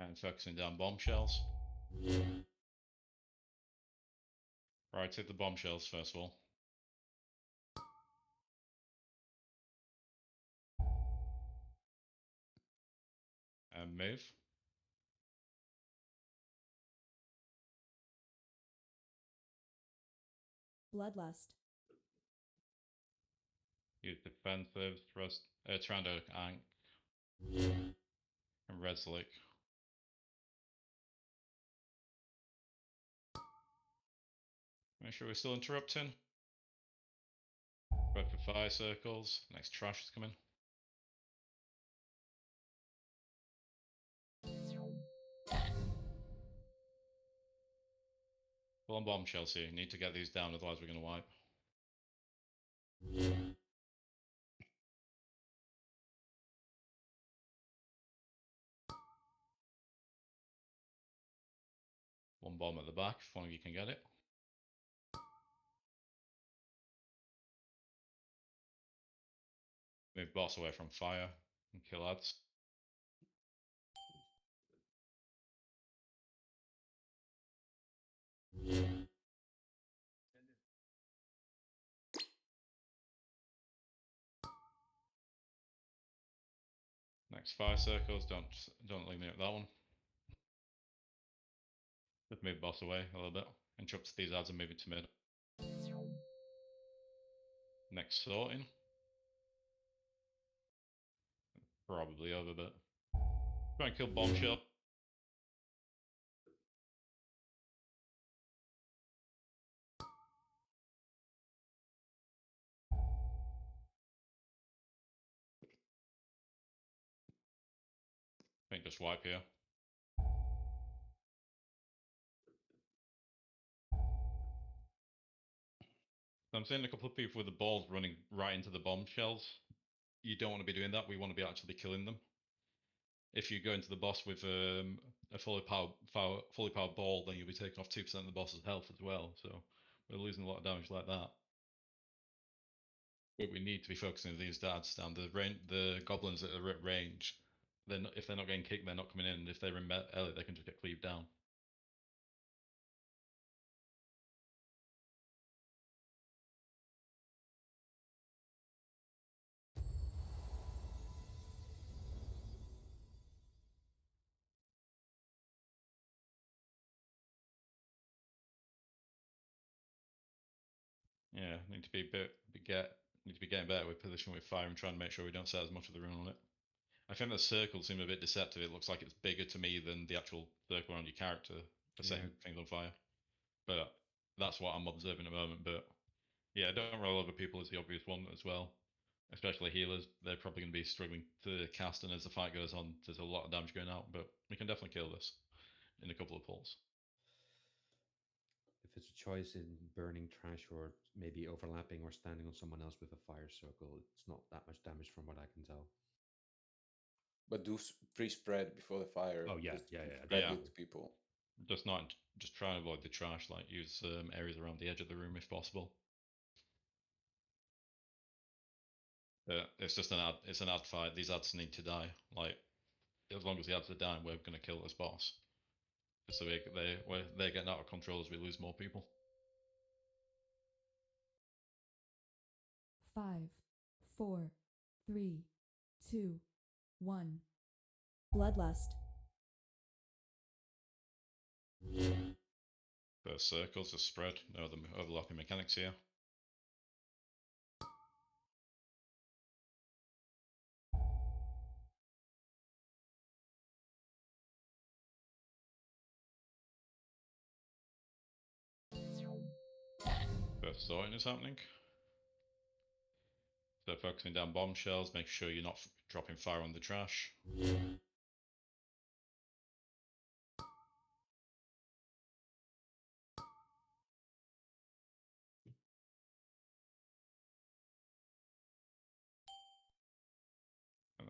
Speaker 1: And focusing down bombshells. Right, hit the bombshells first of all. And move.
Speaker 6: Bloodlust.
Speaker 1: Use defensive, thrust, Trando Ank. And red slick. Make sure we're still interrupting. Red for fire circles. Next trash is coming. Full on bombshells here. You need to get these down, otherwise we're going to wipe. One bomb at the back, if one of you can get it. Move boss away from fire and kill ads. Next fire circles, don't leave me at that one. Just move boss away a little bit. Interrupt these ads and move it to mid. Next sorting. Probably over, but try and kill bombshell. I think just wipe here. I'm seeing a couple of people with the balls running right into the bombshells. You don't want to be doing that. We want to be actually killing them. If you go into the boss with a fully powered ball, then you'll be taking off 2% of the boss's health as well. So we're losing a lot of damage like that. But we need to be focusing these dads down. The goblins that are at range, if they're not getting kicked, they're not coming in. And if they're in melee, they can just get cleaved down. Need to be getting better with position with fire and trying to make sure we don't set as much of the rune on it. I think the circle seems a bit deceptive. It looks like it's bigger to me than the actual circle around your character for setting things on fire. But that's what I'm observing at the moment. But yeah, don't roll over people is the obvious one as well. Especially healers, they're probably going to be struggling to cast, and as the fight goes on, there's a lot of damage going out. But we can definitely kill this in a couple of pulls.
Speaker 4: If it's a choice in burning trash or maybe overlapping or standing on someone else with a fire circle, it's not that much damage from what I can tell.
Speaker 5: But do pre-spread before the fire.
Speaker 4: Oh yeah,
Speaker 5: just
Speaker 4: yeah.
Speaker 5: Spread it to people.
Speaker 1: Just try and avoid the trash. Like use areas around the edge of the room if possible. It's just an ad fight. These ads need to die. Like as long as the ads are dying, we're gonna kill this boss. So they're getting out of control as we lose more people.
Speaker 6: 5, 4, 3, 2, 1. Bloodlust.
Speaker 1: First circles just spread. No other overlapping mechanics here. First sorting is happening. So focusing down bombshells, making sure you're not dropping fire on the trash. And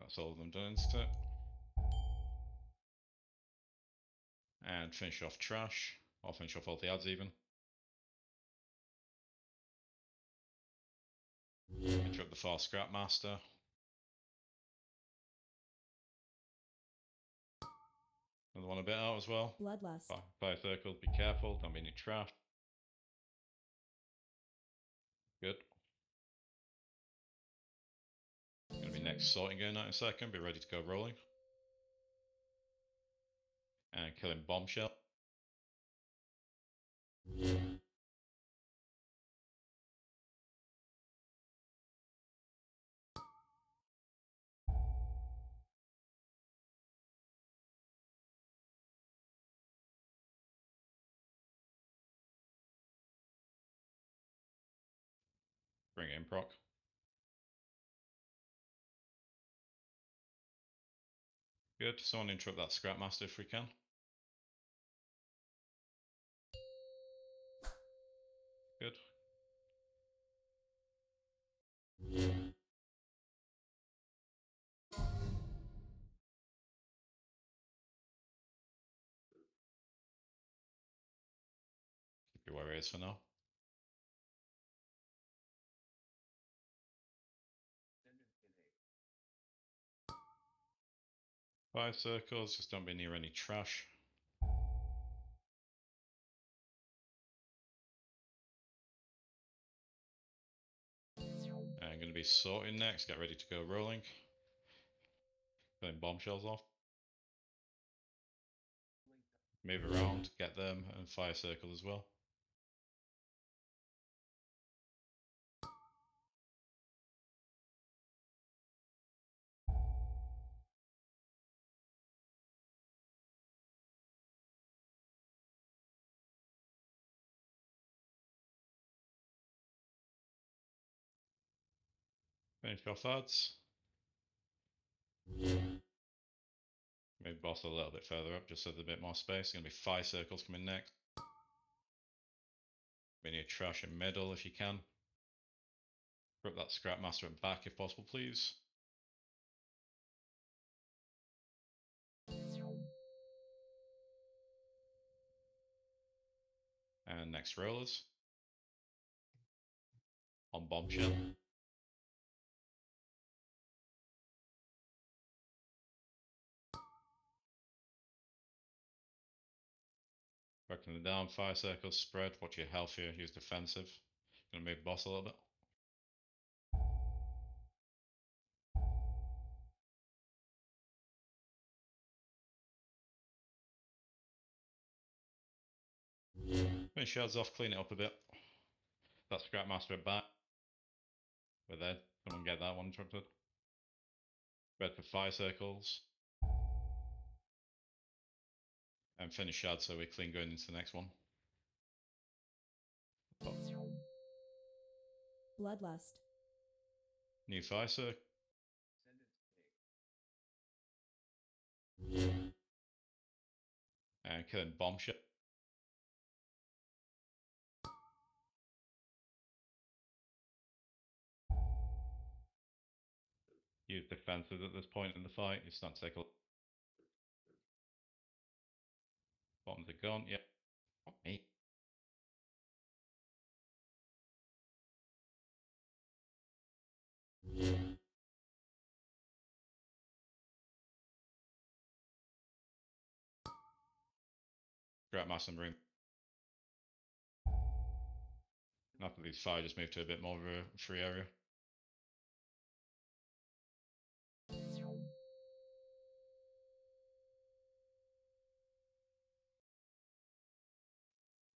Speaker 1: that's all of them done instead. And finish off trash. I'll finish off all the ads even. Interrupt the far scrap master. Another one a bit out as well.
Speaker 6: Bloodlust.
Speaker 1: Fire circles, be careful, don't be any trash. Good. Gonna be next sorting going out in a second, be ready to go rolling. And killing bombshell. Bring it in proc. Good, someone interrupt that scrap master if we can. Good. Keep your warriors for now. Fire circles, just don't be near any trash. And I'm going to be sorting next, get ready to go rolling. Putting bombshells off. Move around, get them, and fire circle as well. Finish off ads. Maybe boss a little bit further up just so there's a bit more space. Going to be fire circles coming next. We need trash in middle if you can. Put that scrap master at back if possible, please. And next rollers. On bombshell. Working them down, fire circles, spread, watch your health here, use defensive. Gonna move boss a little bit. Finish shards off, clean it up a bit. That scrap master at back. We're there. Someone get that one interrupted. Red for fire circles. And finish shard so we're clean going into the next one. Oh.
Speaker 6: Bloodlust.
Speaker 1: New fire circle. And killing bombshell. Use defensive at this point in the fight. It's not take a. Bombs are gone. Yep. Oh, me. Grab mass and room. After these fire, just move to a bit more of a free area.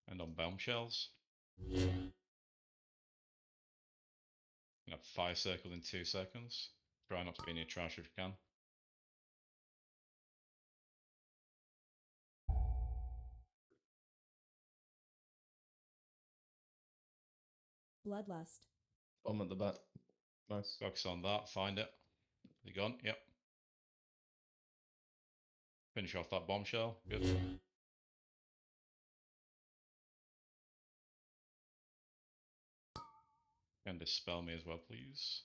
Speaker 1: And on bombshells. Have fire circle in 2 seconds. Try not to be near trash if you can.
Speaker 6: Bloodlust.
Speaker 3: Bomb at the back. Nice.
Speaker 1: Focus on that. Find it. You gone? Yep. Finish off that bombshell. Good. And dispel me as well, please.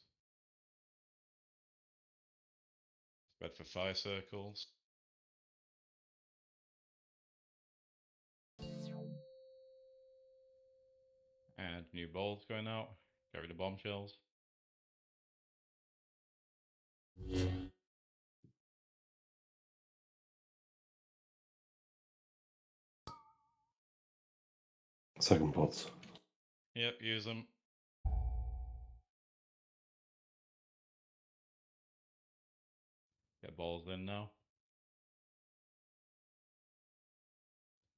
Speaker 1: Spread for fire circles. And new balls going out. Get rid of bombshells.
Speaker 9: Second pots.
Speaker 1: Yep, use them. Get balls in now.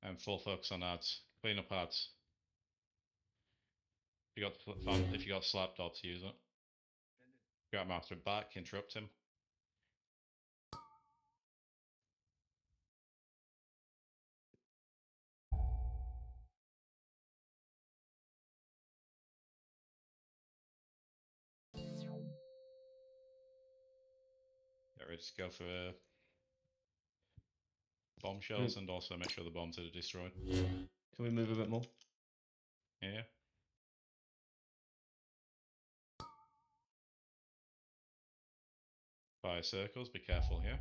Speaker 1: And full focus on ads. Clean up ads. If you got slap dots, use it. Grab master back, interrupt him. Get ready to go for bombshells and also make sure the bombs are destroyed.
Speaker 3: Can we move a bit more?
Speaker 1: Yeah. Fire circles, be careful here.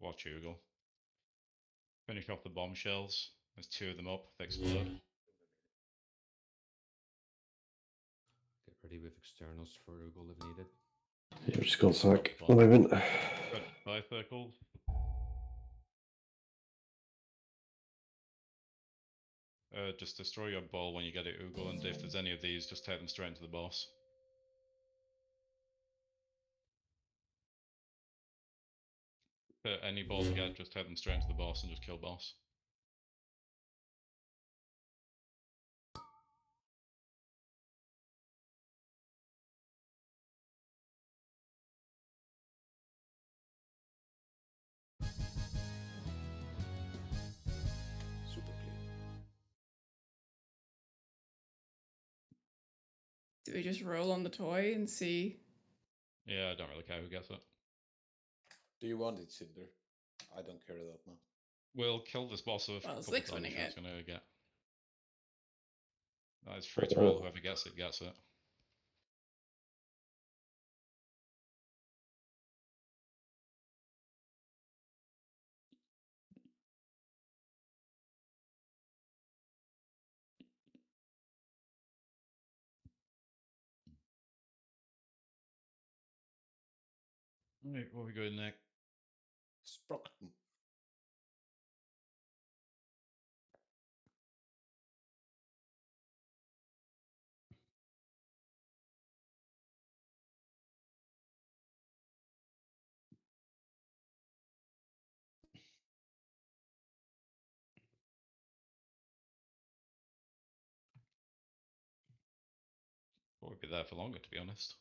Speaker 1: Watch Oogle. Finish off the bombshells. There's 2 of them up, they explode.
Speaker 4: Get ready with externals for Ugal if needed.
Speaker 9: Yeah, just got sack. At the moment.
Speaker 1: Good. Fire circles. Just destroy your ball when you get it, Oogle, and if there's any of these, just take them straight into the boss. Any balls you get, just take them straight into the boss and just kill boss.
Speaker 5: Super clean.
Speaker 10: Do we just roll on the toy and see?
Speaker 1: Yeah, I don't really care who gets it.
Speaker 5: Do you want it, Cinder? I don't care that much.
Speaker 1: We'll kill this boss with a
Speaker 10: Well,
Speaker 1: couple
Speaker 10: Slick's
Speaker 1: of damage
Speaker 10: winning
Speaker 1: it's
Speaker 10: it.
Speaker 1: gonna get. That is free to roll, whoever gets it gets it. Right, what are we going next?
Speaker 5: Sprockton.
Speaker 1: Or we'd be there for longer, to be honest.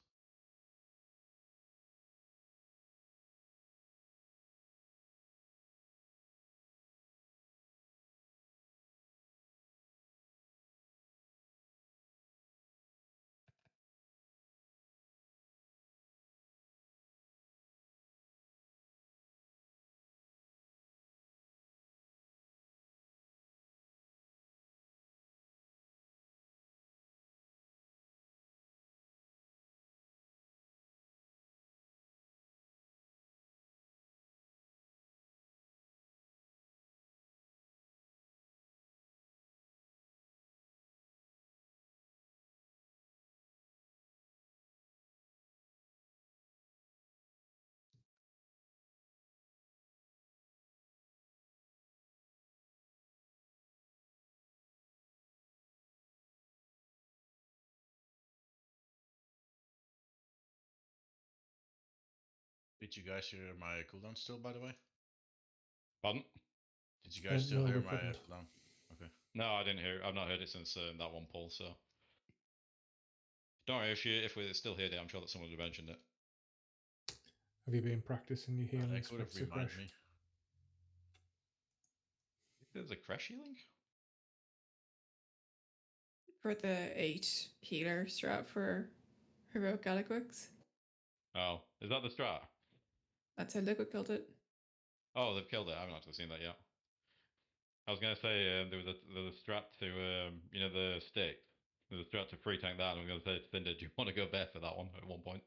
Speaker 12: Did you guys hear my cooldown still, by the way?
Speaker 1: Pardon?
Speaker 12: Did you guys still
Speaker 8: no,
Speaker 12: hear
Speaker 8: we
Speaker 12: my
Speaker 8: couldn't.
Speaker 12: cooldown? Okay.
Speaker 1: No, I didn't hear. I've not heard it since that one poll. So don't worry. If we still heard it, I'm sure that someone would have mentioned it.
Speaker 8: Have you been practicing your
Speaker 12: They
Speaker 8: healing
Speaker 12: could have
Speaker 8: specs,
Speaker 12: reminded
Speaker 8: Crash?
Speaker 12: me.
Speaker 1: There's a crash healing.
Speaker 10: For the 8 healer strat for Heroic Aliquix.
Speaker 1: Oh, is that the strat?
Speaker 10: That's how Liquid killed it.
Speaker 1: Oh, they've killed it. I haven't actually seen that yet. I was gonna say there was a strat to you know, the stick. There's a strat to free tank that. And I'm gonna say to Cinder, do you want to go bare for that one at one point?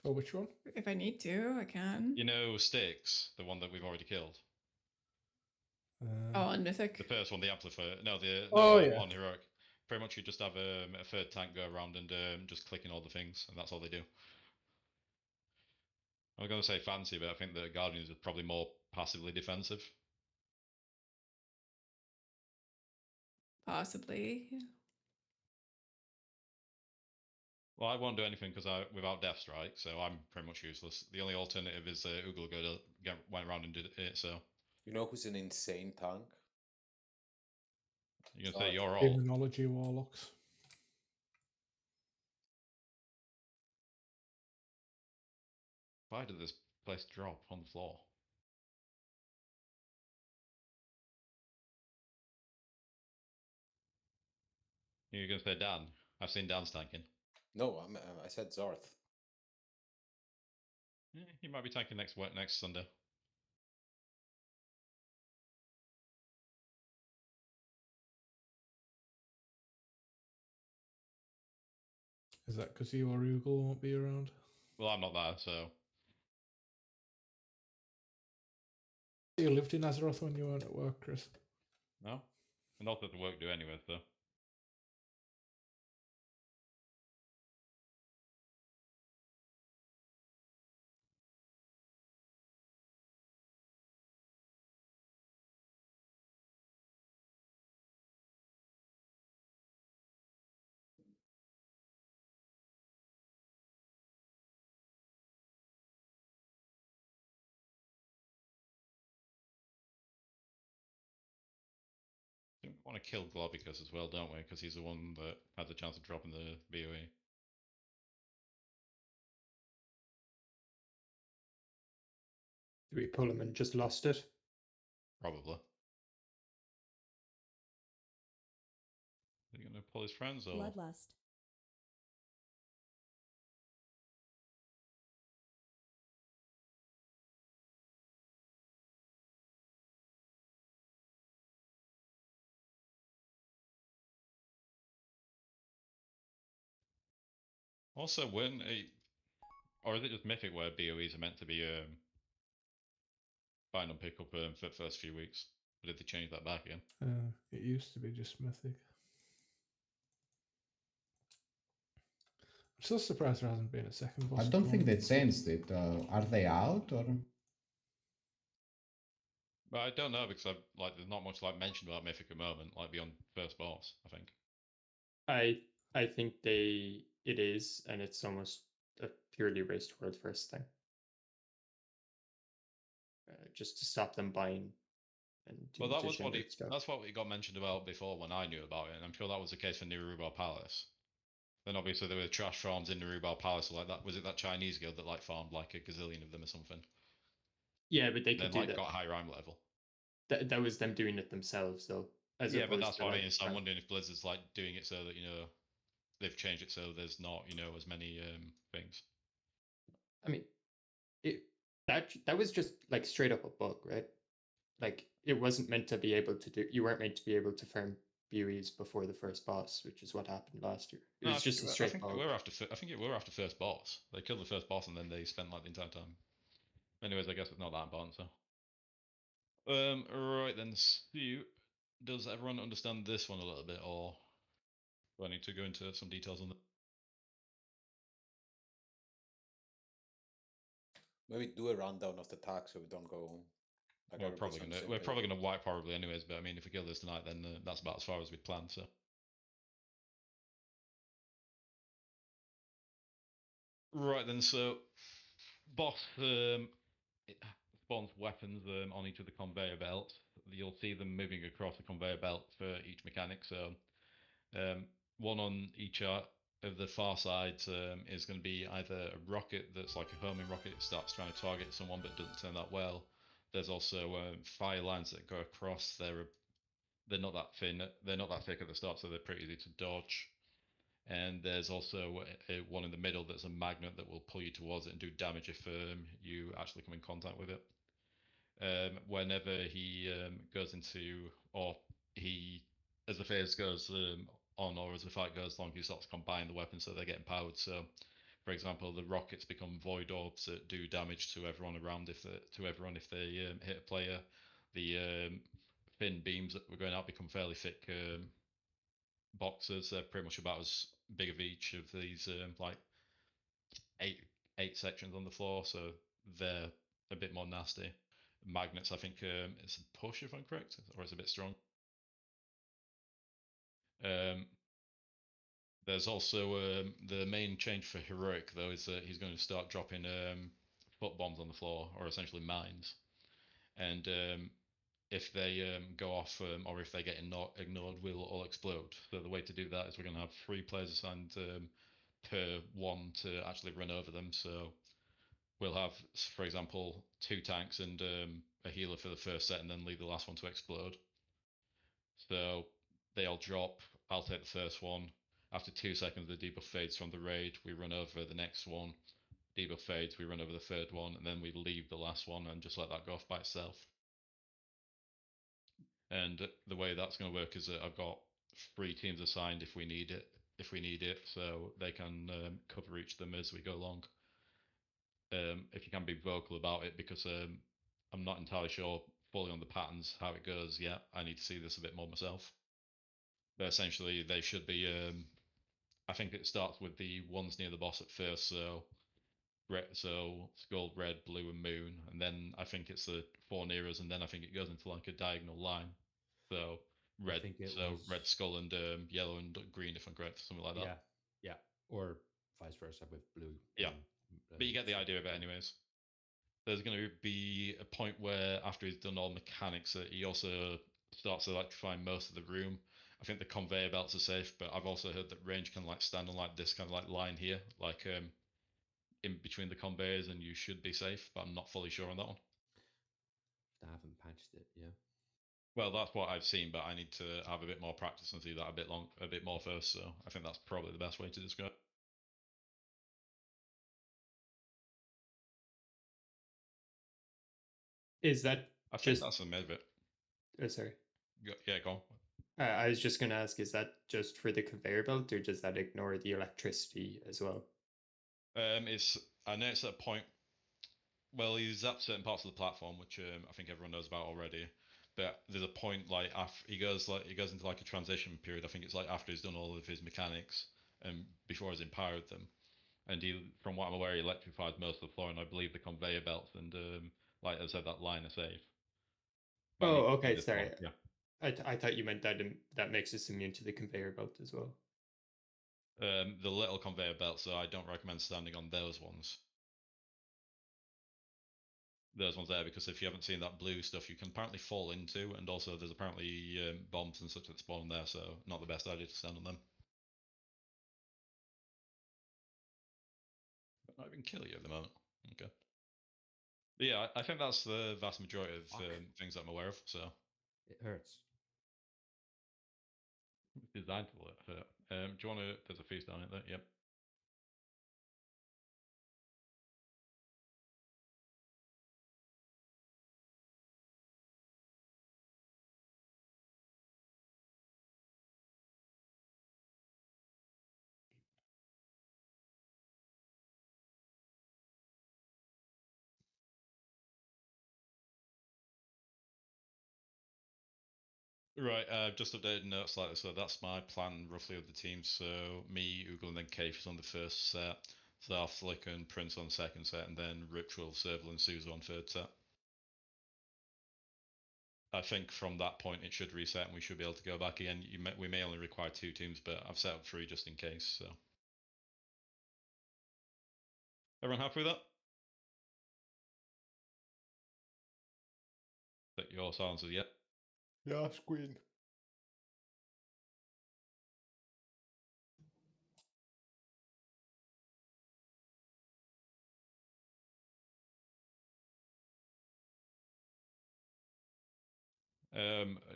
Speaker 8: For which one?
Speaker 10: If I need to, I can.
Speaker 1: You know, sticks, the one that we've already killed.
Speaker 10: Oh, on Mythic.
Speaker 1: The first one, the amplifier. No,
Speaker 8: Oh, yeah.
Speaker 1: on heroic. Pretty much, you just have a third tank go around and just clicking all the things, and that's all they do. I was gonna say fancy, but I think the Guardians are probably more passively defensive.
Speaker 10: Possibly. Yeah.
Speaker 1: Well, I won't do anything because without Death Strike, so I'm pretty much useless. The only alternative is Oogle went around and did it. So
Speaker 5: You know who's an insane tank?
Speaker 1: you're gonna say you're all.
Speaker 8: Demonology Warlocks.
Speaker 1: Why did this place drop on the floor? You're gonna say Dan? I've seen Dan's tanking.
Speaker 5: No, I said Zarth.
Speaker 1: Yeah, he might be tanking next Sunday.
Speaker 8: Is that because you or Oogle won't be around?
Speaker 1: Well, I'm not there, so.
Speaker 8: You lived in Azeroth when you weren't at work, Chris.
Speaker 1: No? And not that the work do anyway, so. We want to kill Globicus as well, don't we? Because he's the one that had the chance of dropping the BOE.
Speaker 14: Did we pull him and just lost it?
Speaker 1: Probably. Is he gonna pull his friends or?
Speaker 6: Bloodlust.
Speaker 1: Also, when or is it just Mythic where BOEs are meant to be find and pick up for the first few weeks? Or did they change that back again?
Speaker 8: It used to be just Mythic. I'm still surprised there hasn't been a second boss.
Speaker 15: I don't think they changed it. Are they out or?
Speaker 1: But I don't know because there's not much mentioned about Mythic at the moment, beyond first boss, I think.
Speaker 14: I think it is, and it's almost a purely race toward first thing. Just to stop them buying. And
Speaker 1: well, that's what it got mentioned about before when I knew about it, and I'm sure that was the case for Niruba Palace. Then obviously there were trash farms in Narubal Palace like that. Was it that Chinese guild that like farmed like a gazillion of them or something?
Speaker 14: Yeah, but they could
Speaker 1: Then
Speaker 14: do
Speaker 1: like
Speaker 14: that.
Speaker 1: got high rhyme level.
Speaker 14: That was them doing it themselves, though. As
Speaker 1: Yeah, but
Speaker 14: opposed
Speaker 1: that's
Speaker 14: to
Speaker 1: what I
Speaker 14: like
Speaker 1: mean. So I'm wondering if Blizzard's like doing it so that they've changed it so there's not as many things.
Speaker 14: I mean, that was just like straight up a bug, right? Like it wasn't meant to be able to do. You weren't meant to be able to farm buoys before the first boss, which is what happened last year. It was just a straight
Speaker 1: I think
Speaker 14: bug.
Speaker 1: I think it were after first boss. They killed the first boss and then they spent like the entire time. Anyways, I guess it's not that important. So, right then, Stu, does everyone understand this one a little bit, or do I need to go into some details on that?
Speaker 5: Maybe do a rundown of the tag so we don't go. Like
Speaker 1: We're probably gonna wipe horribly anyways. But I mean, if we kill this tonight, then that's about as far as we planned. So. Right then, so boss it spawns weapons on each of the conveyor belts. You'll see them moving across the conveyor belt for each mechanic. So one on each of the far sides is going to be either a rocket that's like a homing rocket, it starts trying to target someone but doesn't turn out well. There's also fire lines that go across. They're not that thin. They're not that thick at the start, so they're pretty easy to dodge. And there's also one in the middle that's a magnet that will pull you towards it and do damage if you actually come in contact with it. Whenever he goes into, or he, as the phase goes on, or as the fight goes along, he starts combining the weapons so they're getting powered. So, for example, the rockets become void orbs that do damage to everyone around if they hit a player. The thin beams that were going out become fairly thick boxes. They're pretty much about as big of each of these like eight sections on the floor, so they're a bit more nasty. Magnets, I think it's a push if I'm correct, or it's a bit strong. There's also the main change for heroic though is that he's going to start dropping foot bombs on the floor, or essentially mines, and if they go off or if they get ignored, we'll all explode. So the way to do that is we're going to have 3 players assigned per one to actually run over them. So we'll have, for example, 2 tanks and a healer for the first set, and then leave the last one to explode. So they all drop. I'll take the first one. After 2 seconds, the debuff fades from the raid. We run over the next one. Debuff fades. We run over the third one, and then we leave the last one and just let that go off by itself. And the way that's going to work is that I've got 3 teams assigned if we need it, so they can cover each of them as we go along. If you can be vocal about it, because I'm not entirely sure fully on the patterns how it goes yet. I need to see this a bit more myself. But essentially, they should be. I think it starts with the ones near the boss at first, so skull, red, blue, and moon, and then I think it's the 4 near us, and then I think it goes into like a diagonal line. So red, red skull and yellow and green, if I'm correct, something like that.
Speaker 4: Yeah, or vice versa with blue.
Speaker 1: Yeah, but you get the idea of it, anyways. There's going to be a point where after he's done all mechanics, he also starts electrifying most of the room. I think the conveyor belts are safe, but I've also heard that range can like stand on like this kind of like line here, like in between the conveyors, and you should be safe. But I'm not fully sure on that one.
Speaker 4: They haven't patched it, yeah.
Speaker 1: Well, that's what I've seen, but I need to have a bit more practice and see that a bit more first. So I think that's probably the best way to describe it.
Speaker 14: Is that
Speaker 1: I think that's the main of it.
Speaker 14: Sorry.
Speaker 1: Go on.
Speaker 14: I was just going to ask, is that just for the conveyor belt, or does that ignore the electricity as well?
Speaker 1: I know it's at a point. Well, he's at certain parts of the platform, which I think everyone knows about already. But there's a point like after he goes into like a transition period. I think it's like after he's done all of his mechanics and before he's empowered them. And he, from what I'm aware, he electrifies most of the floor, and I believe the conveyor belts and like I said, that line are safe.
Speaker 14: Oh, okay, sorry.
Speaker 1: One, yeah.
Speaker 14: I thought you meant that makes us immune to the conveyor belt as well.
Speaker 1: The little conveyor belts, so I don't recommend standing on those ones. Those ones there, because if you haven't seen that blue stuff, you can apparently fall into, and also there's apparently bombs and such that spawn there, so not the best idea to stand on them. not even kill you at the moment. Okay. But yeah, I think that's the vast majority of things that I'm aware of. So
Speaker 4: it hurts.
Speaker 1: It's designed to hurt. Do you want to? There's a feast on it there. Yep. Right, I've just updated notes slightly, so that's my plan roughly of the team. So me, Ugle, and then Kaif is on the first set, Zarth, Flick, and Prince on the second set, and then Ritual, Serval, and Suzu on third set. I think from that point it should reset and we should be able to go back again. We may only require 2 teams, but I've set up 3 just in case. So everyone happy with that? That your silences yet?
Speaker 5: Yeah, Queen.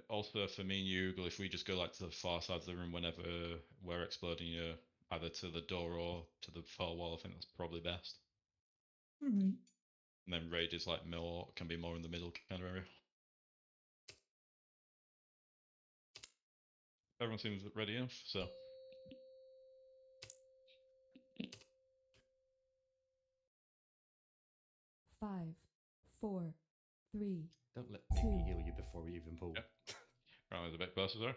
Speaker 1: Also for me and you, Ugle, if we just go like to the far side of the room whenever we're exploding, either to the door or to the far wall, I think that's probably best.
Speaker 6: Alright.
Speaker 1: And then raid is like more, can be more in the middle kind of area. Everyone seems ready enough, so.
Speaker 6: Five, four, three.
Speaker 4: Don't let me heal you before we even pull.
Speaker 1: Yep. Right, there's a bit closer there.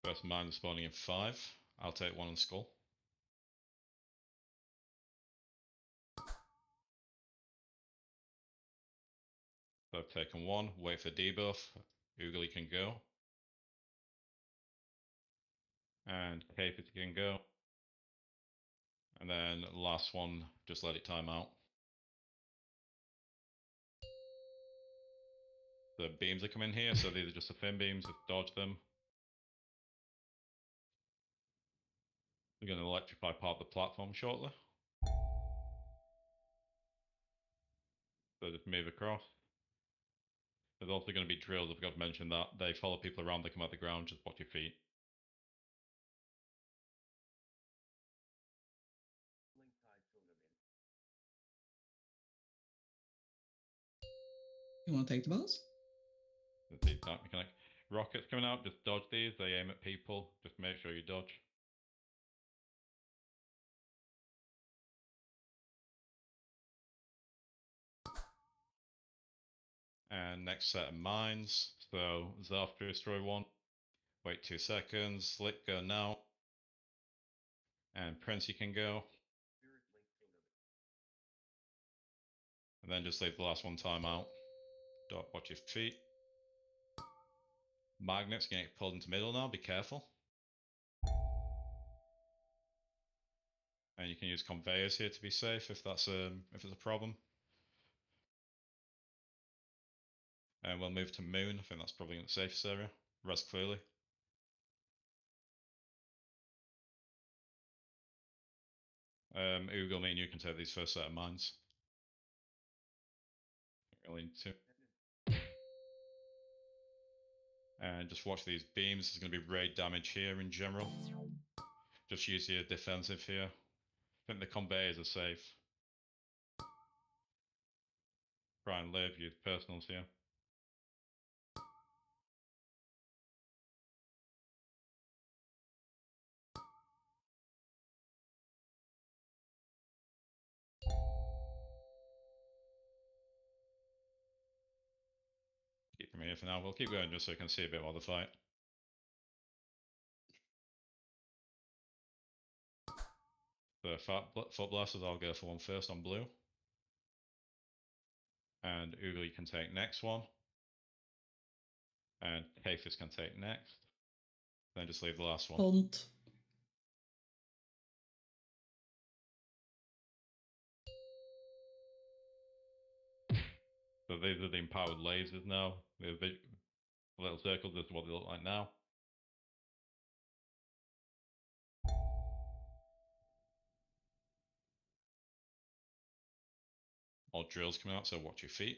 Speaker 1: First mine is spawning in 5. I'll take 1 on skull. So I've taken 1, wait for debuff. Oogly can go. And Cape can go. And then last one, just let it time out. The beams are coming here, so these are just the fin beams, just dodge them. We're going to electrify part of the platform shortly. So just move across. There's also going to be drills, I forgot to mention that. They follow people around, they come out the ground, just watch your feet.
Speaker 16: You want to take the boss?
Speaker 1: Let's see, type mechanic. Rockets coming out, just dodge these, they aim at people, just make sure you dodge. And next set of mines. So Zarth to destroy 1. Wait 2 seconds. Slick go now. And Prince you can go. And then just leave the last one time out. Watch your feet. Magnets gonna get pulled into middle now, be careful. And you can use conveyors here to be safe if that's if it's a problem. And we'll move to Moon. I think that's probably in the safest area. Res clearly. Ugle, me and you can take these first set of mines. Don't really need to. And just watch these beams. There's going to be raid damage here in general. Just use your defensive here. I think the conveyors are safe. Try and live, use personals here. Keep them here for now. We'll keep going just so you can see a bit more of the fight. The foot blasters, I'll go for 1 first on blue. And Oogle you can take next one. And Kafis can take next. Then just leave the last one.
Speaker 16: Hunt.
Speaker 1: So these are the empowered lasers now. The little circles, this is what they look like now. or drills coming out, so watch your feet.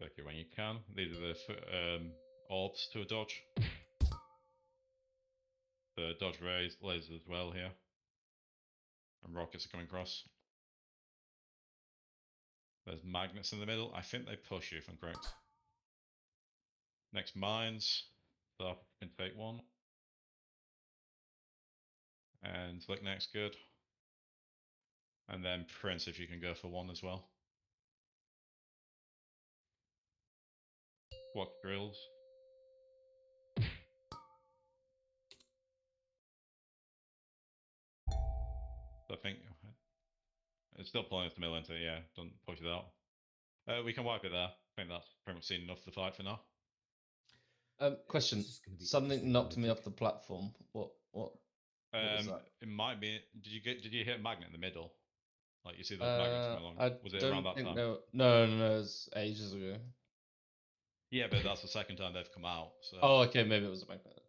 Speaker 1: Take it when you can. These are the orbs to a dodge. The dodge rays, lasers as well here. And rockets are coming across. There's magnets in the middle. I think they push you, if I'm correct. Next, mines. So I can take one. And select next, good. And then Prince, if you can go for one as well. Watch drills. So I think it's still pulling us the middle into it, yeah, don't push it out. We can wipe it there. I think that's pretty much seen enough to fight for now.
Speaker 3: Question.
Speaker 4: This is gonna be
Speaker 3: Something
Speaker 4: interesting,
Speaker 3: knocked me
Speaker 4: Luffy.
Speaker 3: off the platform. What was that?
Speaker 1: It might be. Did you hit a magnet in the middle? Like you see those magnets coming along?
Speaker 3: I
Speaker 1: Was it
Speaker 3: don't
Speaker 1: around that
Speaker 3: think
Speaker 1: time?
Speaker 3: No, it was ages ago.
Speaker 1: Yeah, but that's the second time they've come out. So.
Speaker 3: Oh, okay, maybe it was a magnet.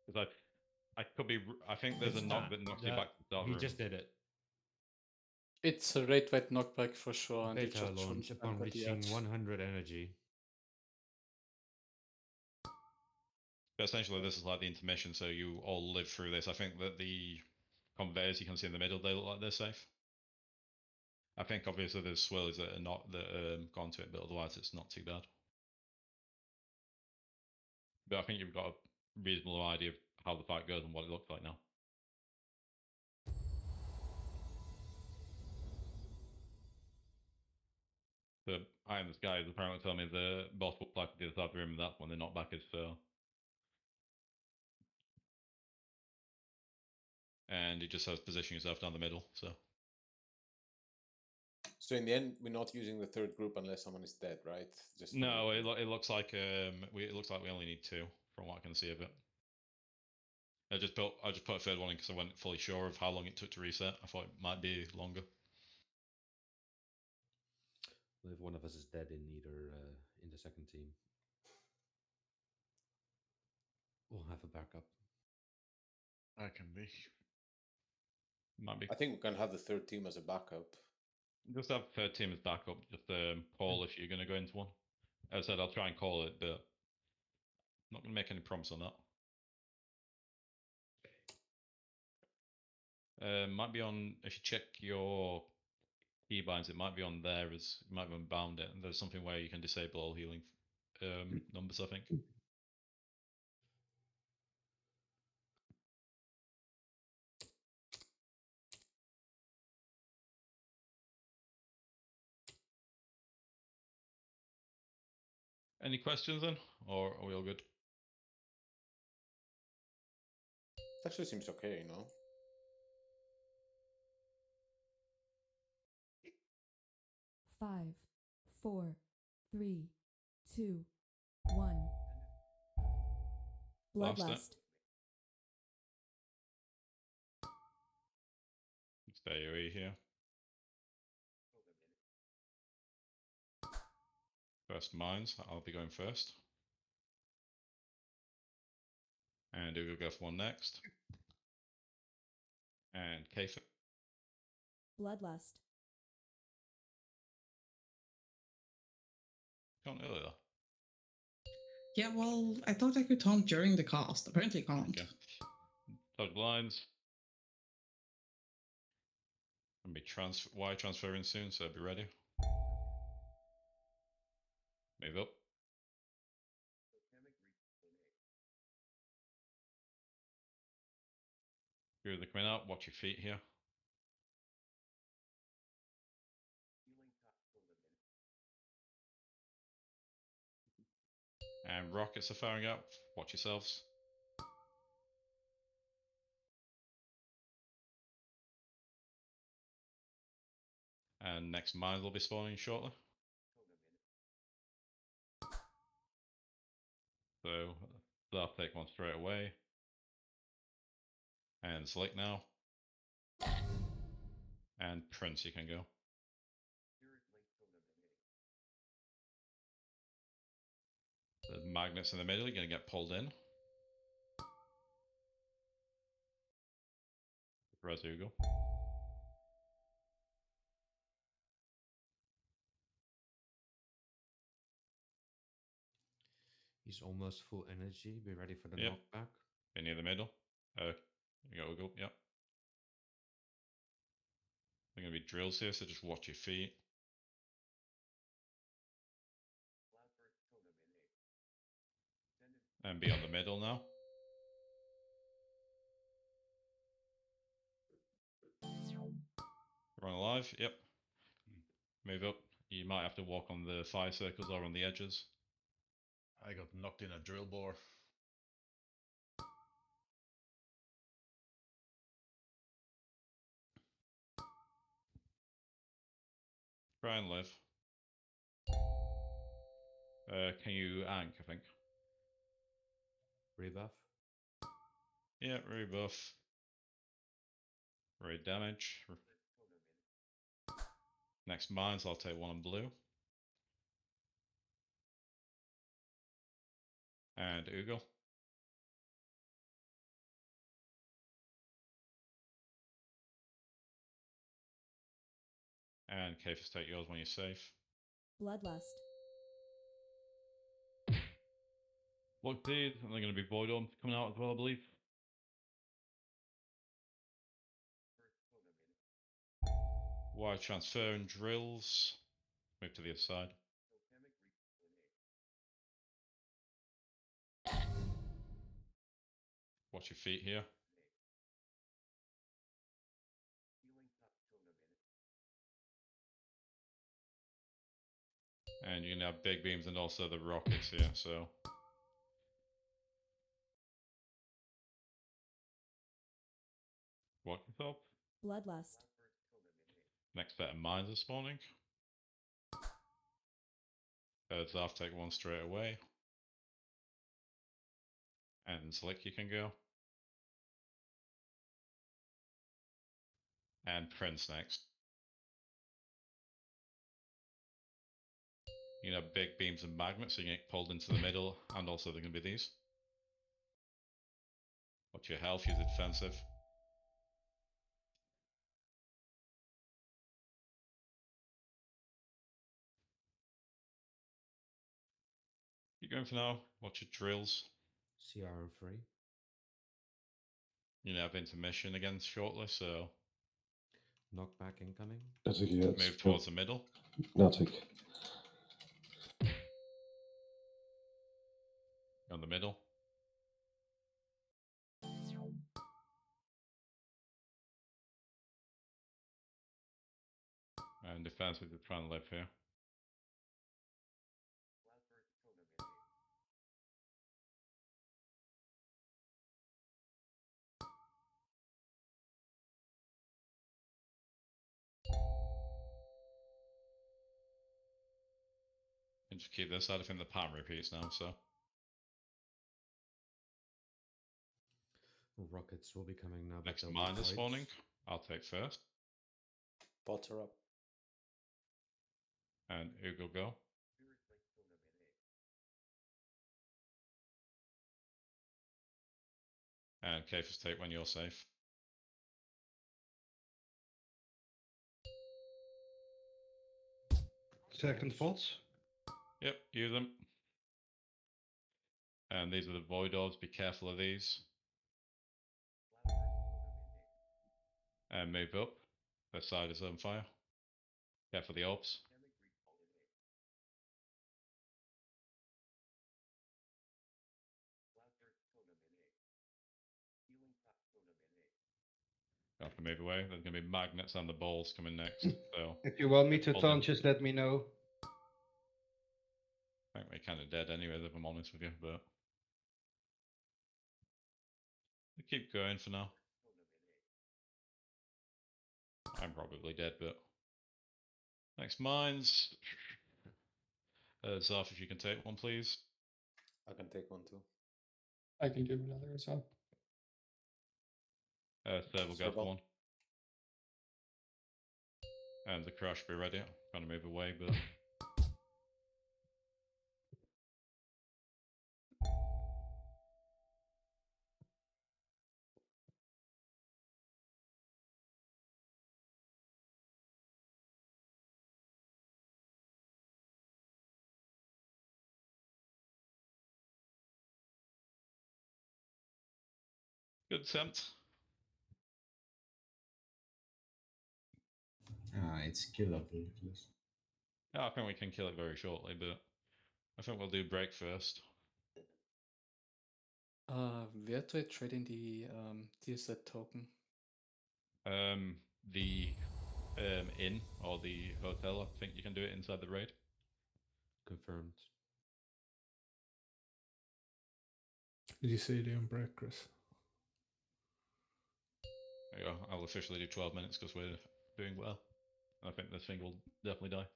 Speaker 1: Because I could be. I think there's a knock that knocks you back to the start
Speaker 4: He
Speaker 1: room.
Speaker 4: just did it.
Speaker 16: It's a rate weight knockback for sure. And you
Speaker 4: Beta
Speaker 16: just
Speaker 4: launch
Speaker 16: shouldn't
Speaker 4: upon
Speaker 16: stand at the
Speaker 4: reaching
Speaker 16: edge.
Speaker 4: 100 energy.
Speaker 1: But essentially, this is like the intermission, so you all live through this. I think that the conveyors you can see in the middle, they look like they're safe. I think obviously there's swirlies that are not gone to it, but otherwise it's not too bad. But I think you've got a reasonable idea of how the fight goes and what it looks like now. The Eye in the Sky is apparently telling me the boss will fly to the other side of the room, and that's when they're not back as so. And he just says position yourself down the middle, so.
Speaker 5: So in the end, we're not using the third group unless someone is dead, right? Just
Speaker 1: No, it looks like it looks like we only need two from what I can see of it. I just put a third one in because I wasn't fully sure of how long it took to reset. I thought it might be longer.
Speaker 4: Well, if one of us is dead in either in the second team, we'll have a backup.
Speaker 12: I can be.
Speaker 1: Might be.
Speaker 5: I think we can have the third team as a backup.
Speaker 1: Just have third team as backup. Just call if you're going to go into one. As I said, I'll try and call it, but I'm not going to make any promise on that. Might be on, if you check your keybinds, it might be on there as you might have bound it. And there's something where you can disable all healing numbers, I think. Any questions then, or are we all good?
Speaker 5: Actually seems okay, you know.
Speaker 6: Five, 4, 3, 2, 1.
Speaker 1: Blast it.
Speaker 6: Bloodlust.
Speaker 1: Stay away here. First mines, I'll be going first. And we'll go for one next. And Kayfa.
Speaker 6: Bloodlust.
Speaker 1: Gone earlier.
Speaker 17: Yeah, well, I thought I could taunt during the cast. Apparently can't.
Speaker 1: Okay. Dodge blinds. And be Y transferring soon, so be ready. Move up. Here they're coming out. Watch your feet here. And rockets are firing up. Watch yourselves. And next mines will be spawning shortly. So they'll take one straight away. And select now. And Prince, you can go. The magnets in the middle are going to get pulled in. Razugo.
Speaker 4: He's almost full energy. Be ready for the
Speaker 1: Yep.
Speaker 4: knockback.
Speaker 1: Be near the middle. You got Ugo. Yep. They're going to be drills here, so just watch your feet. And be on the middle now. Run alive. Yep. Move up. You might have to walk on the fire circles or on the edges.
Speaker 12: I got knocked in a drill bore.
Speaker 1: Try and live. Can you ank, I think?
Speaker 4: Rebuff.
Speaker 1: Yeah, rebuff. Raid damage. Next mines, I'll take one on blue. And Ugo. And Kafis, take yours when you're safe.
Speaker 6: Bloodlust.
Speaker 1: Look, these, and they're going to be Void Orb coming out as well, I believe. Wire transfer and drills. Move to the other side. Watch your feet here. And you're going to have big beams and also the rockets here, so. Walk yourself.
Speaker 6: Bloodlust.
Speaker 1: Next set of mines are spawning. Zarf, take one straight away. And Slick, you can go. And Prince next. You have big beams and magnets, so you get pulled into the middle, and also they're going to be these. Watch your health, use the defensive. Keep going for now. Watch your drills.
Speaker 4: CR and free.
Speaker 1: You have intermission again shortly, so.
Speaker 4: Knockback incoming.
Speaker 1: Move towards the middle.
Speaker 9: Natic.
Speaker 1: On the middle. And defensive to try and live here. And just keep this out. I think the pattern repeats now, so.
Speaker 4: Rockets will be coming now.
Speaker 1: Next
Speaker 4: but
Speaker 1: mine is spawning. I'll take first.
Speaker 5: Bots are up.
Speaker 1: And Ugo go. And Kafis take when you're safe.
Speaker 11: Second pots.
Speaker 1: Yep, use them. And these are the Void Orbs. Be careful of these. And move up. Their side is on fire. Careful the orbs. You have to move away. There's going to be magnets and the balls coming next. So
Speaker 11: If you want me to
Speaker 1: hold
Speaker 11: taunt,
Speaker 1: in.
Speaker 11: just let me know.
Speaker 1: I think we're kind of dead anyway, if I'm honest with you, but we keep going for now. I'm probably dead, but next mines. Zarf, if you can take one, please.
Speaker 5: I can take one too.
Speaker 16: I can do another as well.
Speaker 1: Serv will go for
Speaker 5: Serval.
Speaker 1: one. And the crush, be ready. I'm trying to move away, but Good attempt.
Speaker 15: It's killable. At least.
Speaker 1: Yeah, I think we can kill it very shortly, but I think we'll do break first.
Speaker 16: Where do I trade in the DZ token?
Speaker 1: The inn or the hotel. I think you can do it inside the raid.
Speaker 4: Confirmed.
Speaker 8: Did you say the unbreak, Chris?
Speaker 1: There you go. I'll officially do 12 minutes because we're doing well. I think this thing will definitely die.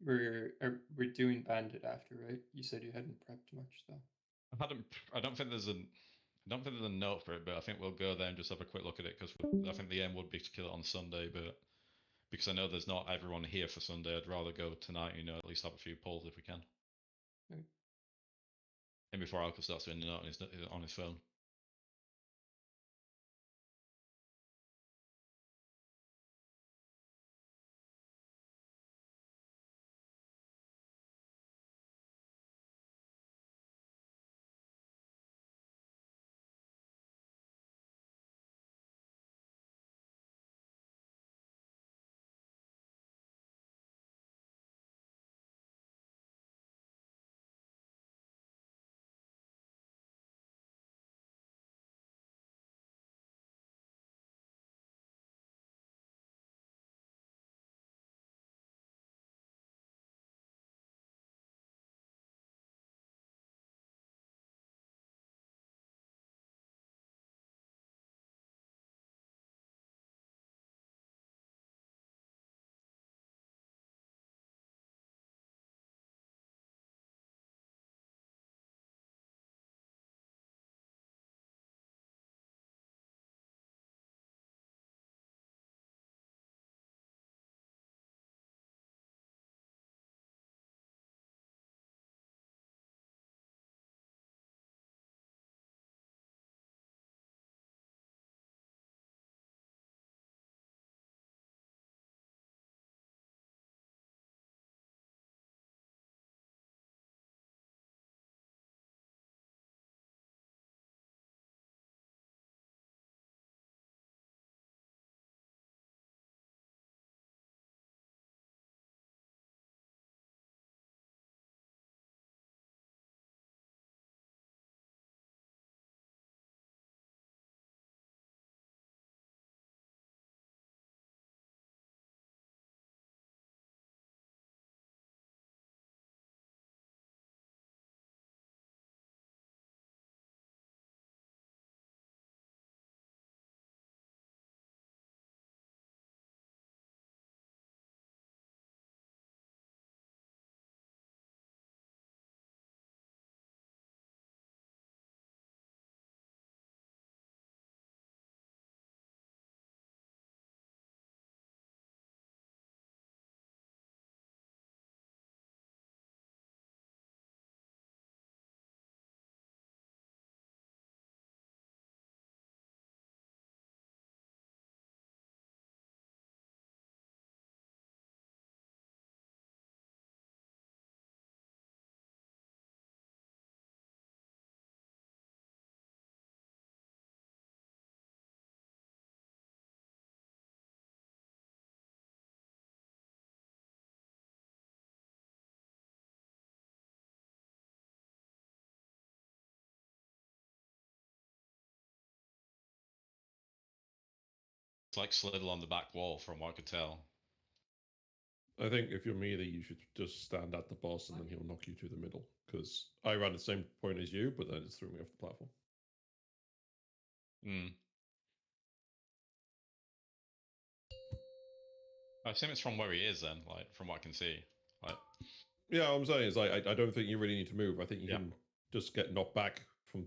Speaker 14: We're doing bandit after, right? You said you hadn't prepped much though.
Speaker 1: I don't think there's a note for it, but I think we'll go there and just have a quick look at it because I think the aim would be to kill it on Sunday, but because I know there's not everyone here for Sunday, I'd rather go tonight. At least have a few polls if we can.
Speaker 14: Okay.
Speaker 1: And before Alka starts doing it on his phone. It's like Slittle on the back wall, from what I could tell.
Speaker 13: I think if you're melee, you should just stand at the boss and then he'll knock you to the middle. Because I ran the same point as you, but then it threw me off the platform.
Speaker 1: I assume it's from where he is then, like from what I can see. Like,
Speaker 13: yeah, what I'm saying is like I don't think you really need to move. I think you can just get knocked back from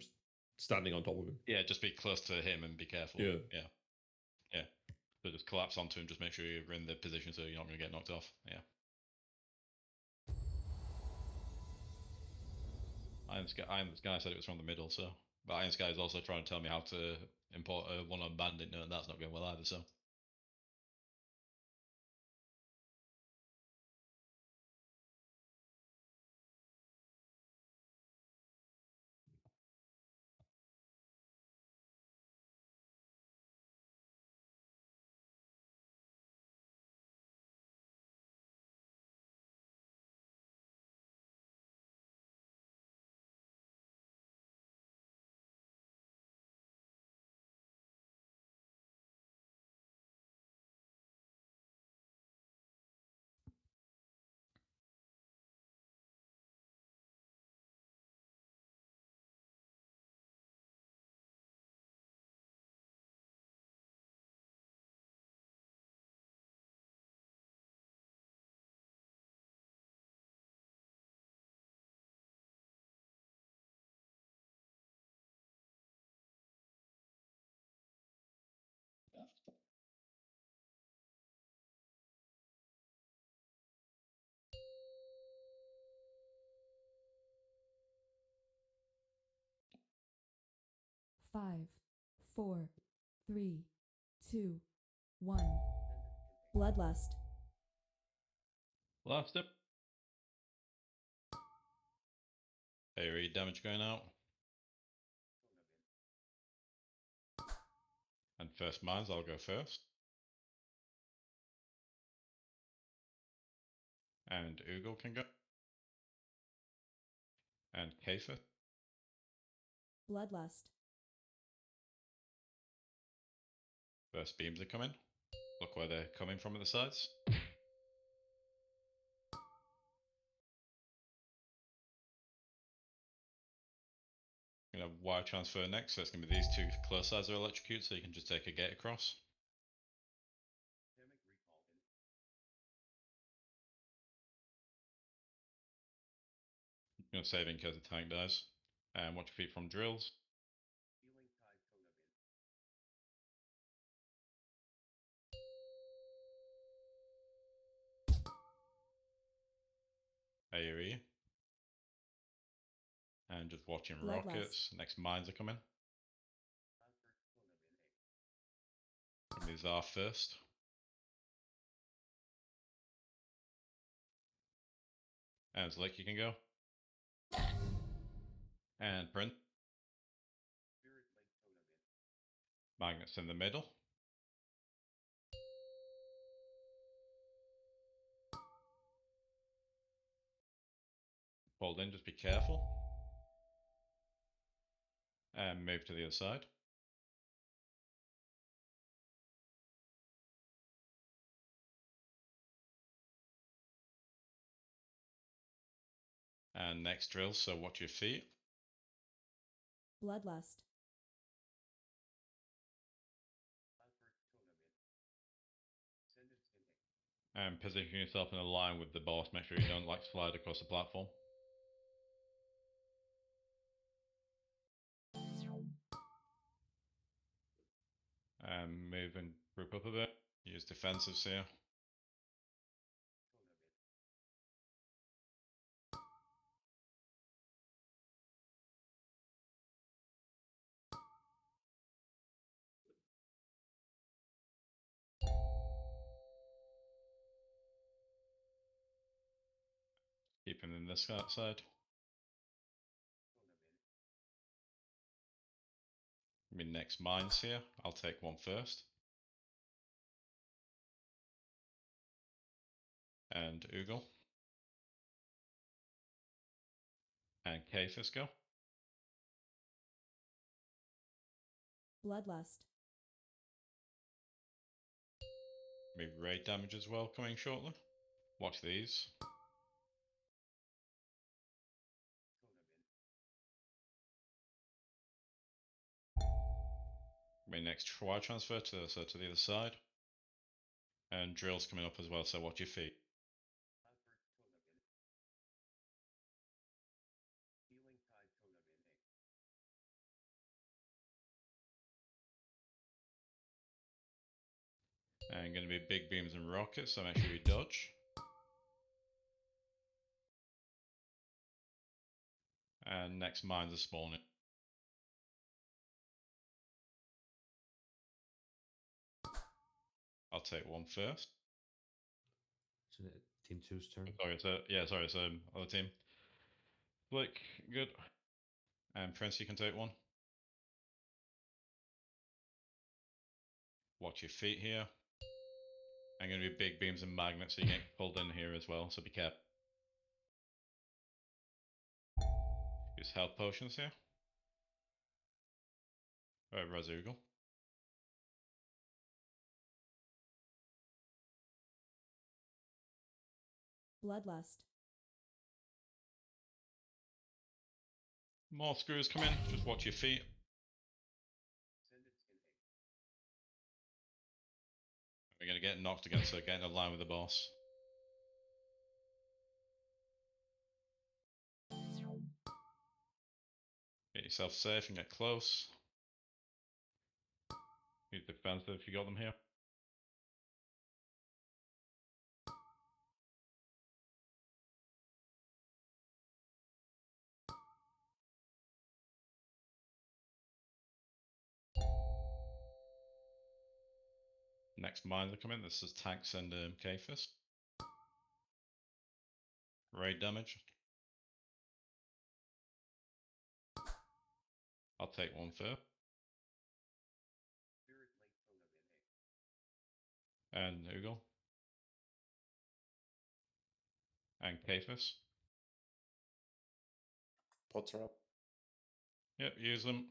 Speaker 13: standing on top of him.
Speaker 1: Yeah, just be close to him and be careful.
Speaker 13: Yeah.
Speaker 1: Yeah. So just collapse onto him, just make sure you're in the position so you're not going to get knocked off. Yeah. Iron Sky said it was from the middle, so. But Iron Sky is also trying to tell me how to import a one-on bandit, and that's not going well either, so.
Speaker 6: 5, 4, 3, 2, 1. Bloodlust.
Speaker 1: Last step. AoE damage going out. And first mines, I'll go first. And Ugal can go. And Kafer.
Speaker 6: Bloodlust.
Speaker 1: First beams are coming. Look where they're coming from at the sides. Gonna have wire transfer next, so it's gonna be these two close sides are electrocute, so you can just take a gate across. Gonna save in case the tank dies. And watch your feet from drills. AoE. And just watching
Speaker 6: Bloodlust.
Speaker 1: rockets. Next mines are coming. These are first. And Zlick, you can go. And print. Magnets in the middle. Hold in, just be careful. And move to the other side. And next drill, so watch your feet.
Speaker 6: Bloodlust.
Speaker 1: And position yourself in a line with the boss. Make sure you don't like slide across the platform. And move and group up a bit. Use defensives here. Keep him in this side. I mean, next mines here. I'll take one first. And Ugal. And Kafis go.
Speaker 6: Bloodlust.
Speaker 1: Maybe raid damage as well coming shortly. Watch these. My next wire transfer to the other side. And drills coming up as well, so watch your feet. And going to be big beams and rockets, so make sure you dodge. And next mines are spawning. I'll take one first.
Speaker 4: Isn't it team 2's turn?
Speaker 1: Sorry, it's other team. Flick, good. And Prince, you can take one. Watch your feet here. I'm going to be big beams and magnets, so you get pulled in here as well, so be careful. Use health potions here. Alright, Razugal.
Speaker 6: Bloodlust.
Speaker 1: More screws come in, just watch your feet. We're going to get knocked again, so get in line with the boss. Get yourself safe and get close. Use defensive if you got them here. Next mines are coming. This is tanks and Kfis. Raid damage. I'll take one first. And Ugal. And Kfis.
Speaker 5: Pots are up.
Speaker 1: Yep, use them.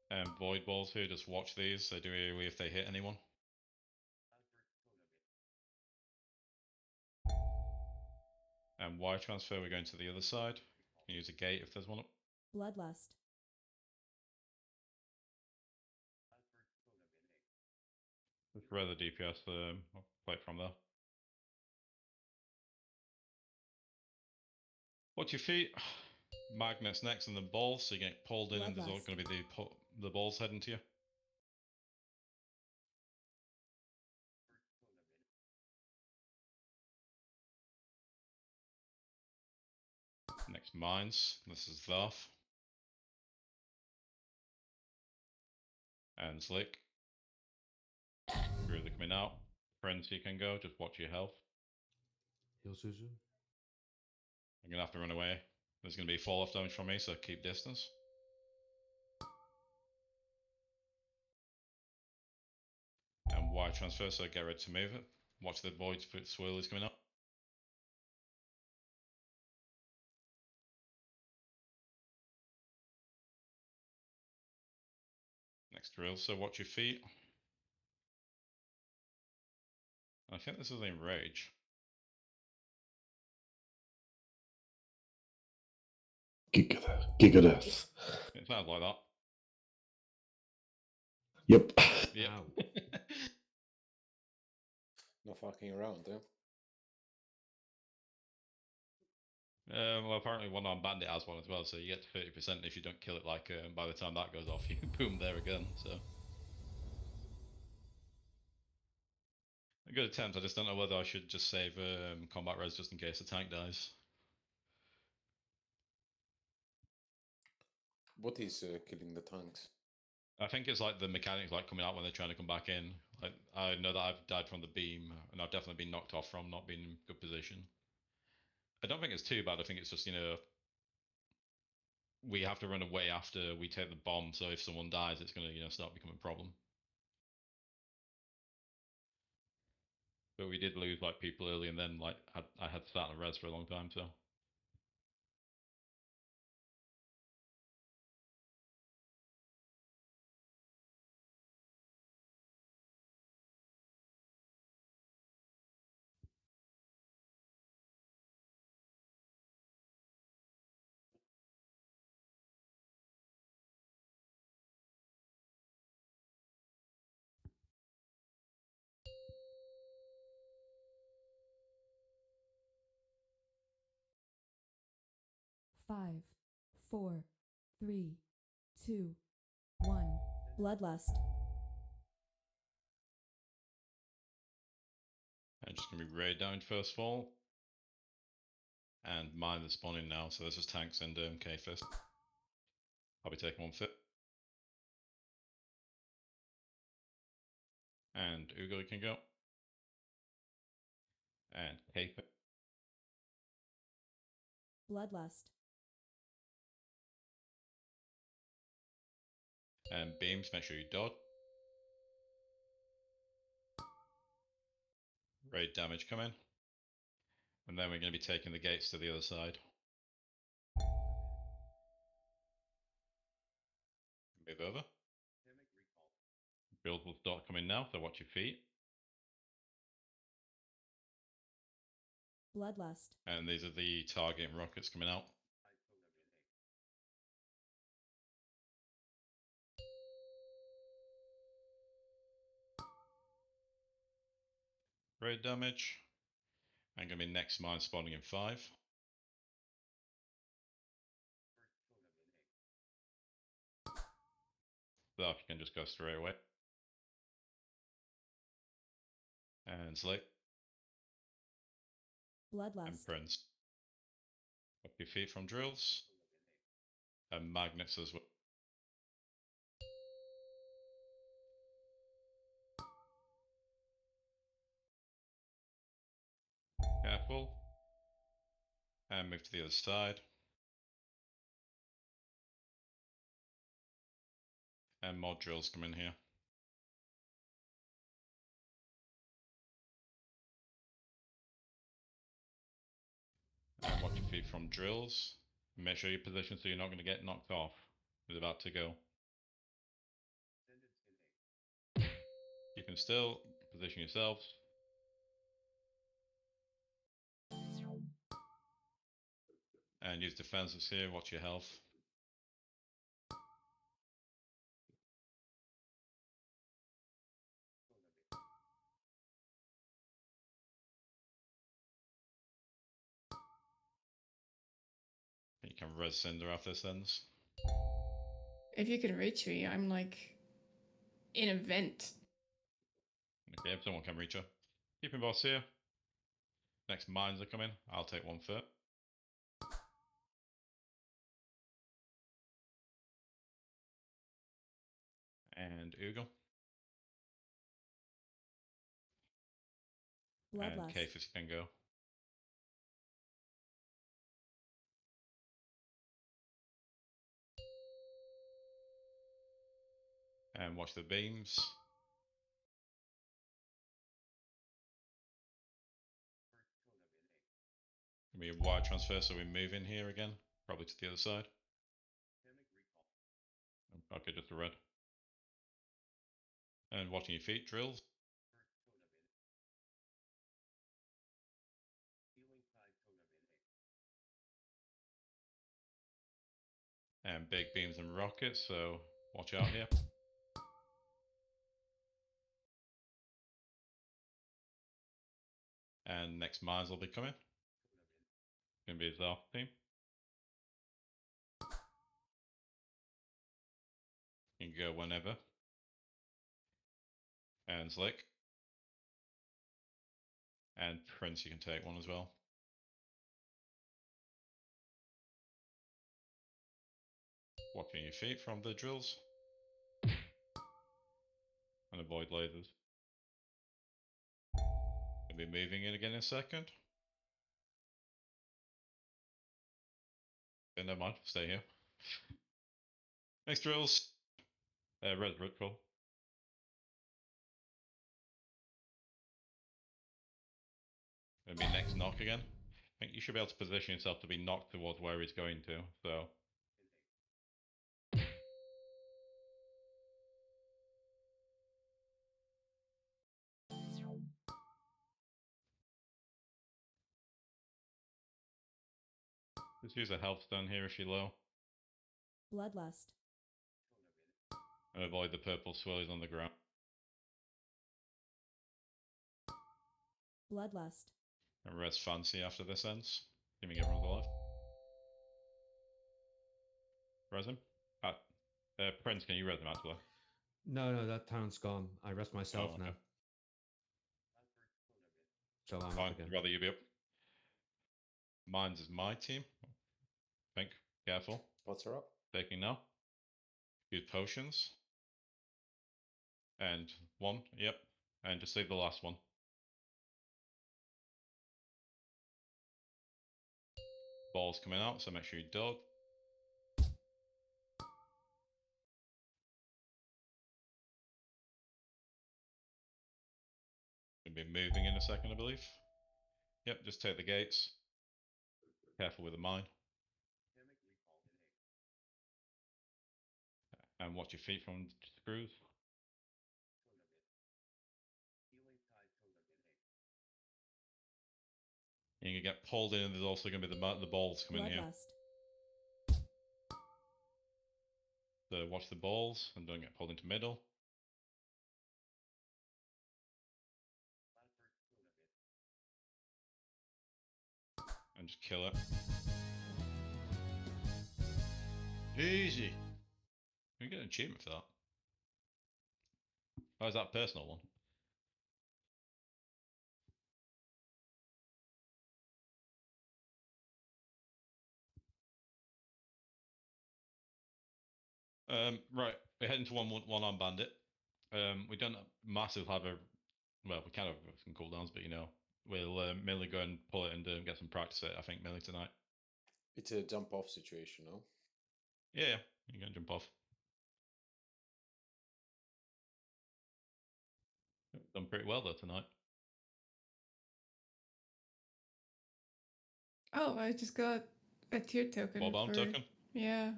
Speaker 1: And void balls here, just watch these. They do AoE if they hit anyone. And wire transfer, we're going to the other side. You can use a gate if there's one up.
Speaker 6: Bloodlust.
Speaker 1: Just rather DPS, I'll play it from there. Watch your feet. Magnets next and then balls, so you get pulled in and there's all going to be the balls heading to you. Next mines, this is Zarth. And Slick. Really coming out. Friends, you can go, just watch your health.
Speaker 4: Heal Suzu.
Speaker 1: I'm going to have to run away. There's going to be fall off damage from me, so keep distance. And wire transfer, so get ready to move it. Watch the void swirl is coming up. Next drill, so watch your feet. I think this is in rage.
Speaker 9: Gigadeath.
Speaker 1: It sounds like that.
Speaker 9: Yep.
Speaker 1: Yep.
Speaker 5: No fucking around, eh?
Speaker 1: Well, apparently one on bandit has one as well, so you get to 30% if you don't kill it. Like by the time that goes off, you boom there again. So a good attempt. I just don't know whether I should just save combat res just in case the tank dies.
Speaker 5: What is killing the tanks?
Speaker 1: I think it's like the mechanics like coming out when they're trying to come back in. Like I know that I've died from the beam, and I've definitely been knocked off from not being in good position. I don't think it's too bad. I think it's just, we have to run away after we take the bomb. So if someone dies, it's going to, start becoming a problem. But we did lose like people early, and then like I had sat on res for a long time. So
Speaker 6: Five, 4, 3, 2, 1. Bloodlust.
Speaker 1: I'm just going to be raid down first of all. And mine is spawning now, so this is tanks and K-Fist. I'll be taking one fit. And Ugo can go. And K-Fist.
Speaker 6: Bloodlust.
Speaker 1: And beams, make sure you dodge. Raid damage coming. And then we're going to be taking the gates to the other side. Move over. Build will start coming now, so watch your feet.
Speaker 6: Bloodlust.
Speaker 1: And these are the targeting rockets coming out. Raid damage. And going to be next mine spawning in 5. So you can just go straight away. And Slick.
Speaker 6: Bloodlust.
Speaker 1: And Prince. Up your feet from drills. And magnets as well. Careful. And move to the other side. And more drills come in here. And watch your feet from drills. Make sure you position so you're not going to get knocked off. It's about to go. You can still position yourselves. And use defenses here, watch your health. You can res Cinder after this ends.
Speaker 10: If you can reach me, I'm like in a vent.
Speaker 1: Okay, if someone can reach her. Keeping boss here. Next mines are coming. I'll take one foot. And Oogle. And
Speaker 6: Bloodlust.
Speaker 1: Kafis can go. And watch the beams. Give me a wire transfer so we move in here again. Probably to the other side. Okay, just a red. And watching your feet, drills. And big beams and rockets, so watch out here. And next mines will be coming. Gonna be his off team. You can go whenever. And Slick. And Prince, you can take one as well. Watching your feet from the drills. And avoid lasers. Gonna be moving in again in a second. Yeah, never mind, stay here. Next drills. Red ritual. Gonna be next knock again. I think you should be able to position yourself to be knocked towards where he's going to, so. Just use a health stone here if you're low.
Speaker 6: Bloodlust.
Speaker 1: And avoid the purple swirlies on the ground.
Speaker 6: Bloodlust.
Speaker 1: And res fancy after this ends. Assuming everyone's alive. Res him. Prince, can you res him actually?
Speaker 4: No, that town's gone. I rest myself
Speaker 1: okay.
Speaker 4: now. So I'm
Speaker 1: Fine,
Speaker 4: up again.
Speaker 1: I'd rather you be up. Mines is my team. Think, careful.
Speaker 5: Pots are up.
Speaker 1: Taking now. Use potions. And one, yep. And just save the last one. Ball's coming out, so make sure you dodge. Gonna be moving in a second, I believe. Yep, just take the gates. Careful with the mine. And watch your feet from screws. You're gonna get pulled in, and there's also gonna be the balls coming here. So watch the balls and don't get pulled into middle. And just kill it. Easy. You get an achievement for that. Oh, is that a personal one? Right, we're heading to one arm bandit. We don't massive have a, well, we kind of have some cooldowns, but you know, we'll mainly go and pull it and get some practice at it, I think, mainly tonight.
Speaker 5: It's a jump off situation, no?
Speaker 1: Yeah, you can jump off. Done pretty well though tonight.
Speaker 10: Oh, I just got a tier token.
Speaker 1: Warbound token?
Speaker 10: Yeah.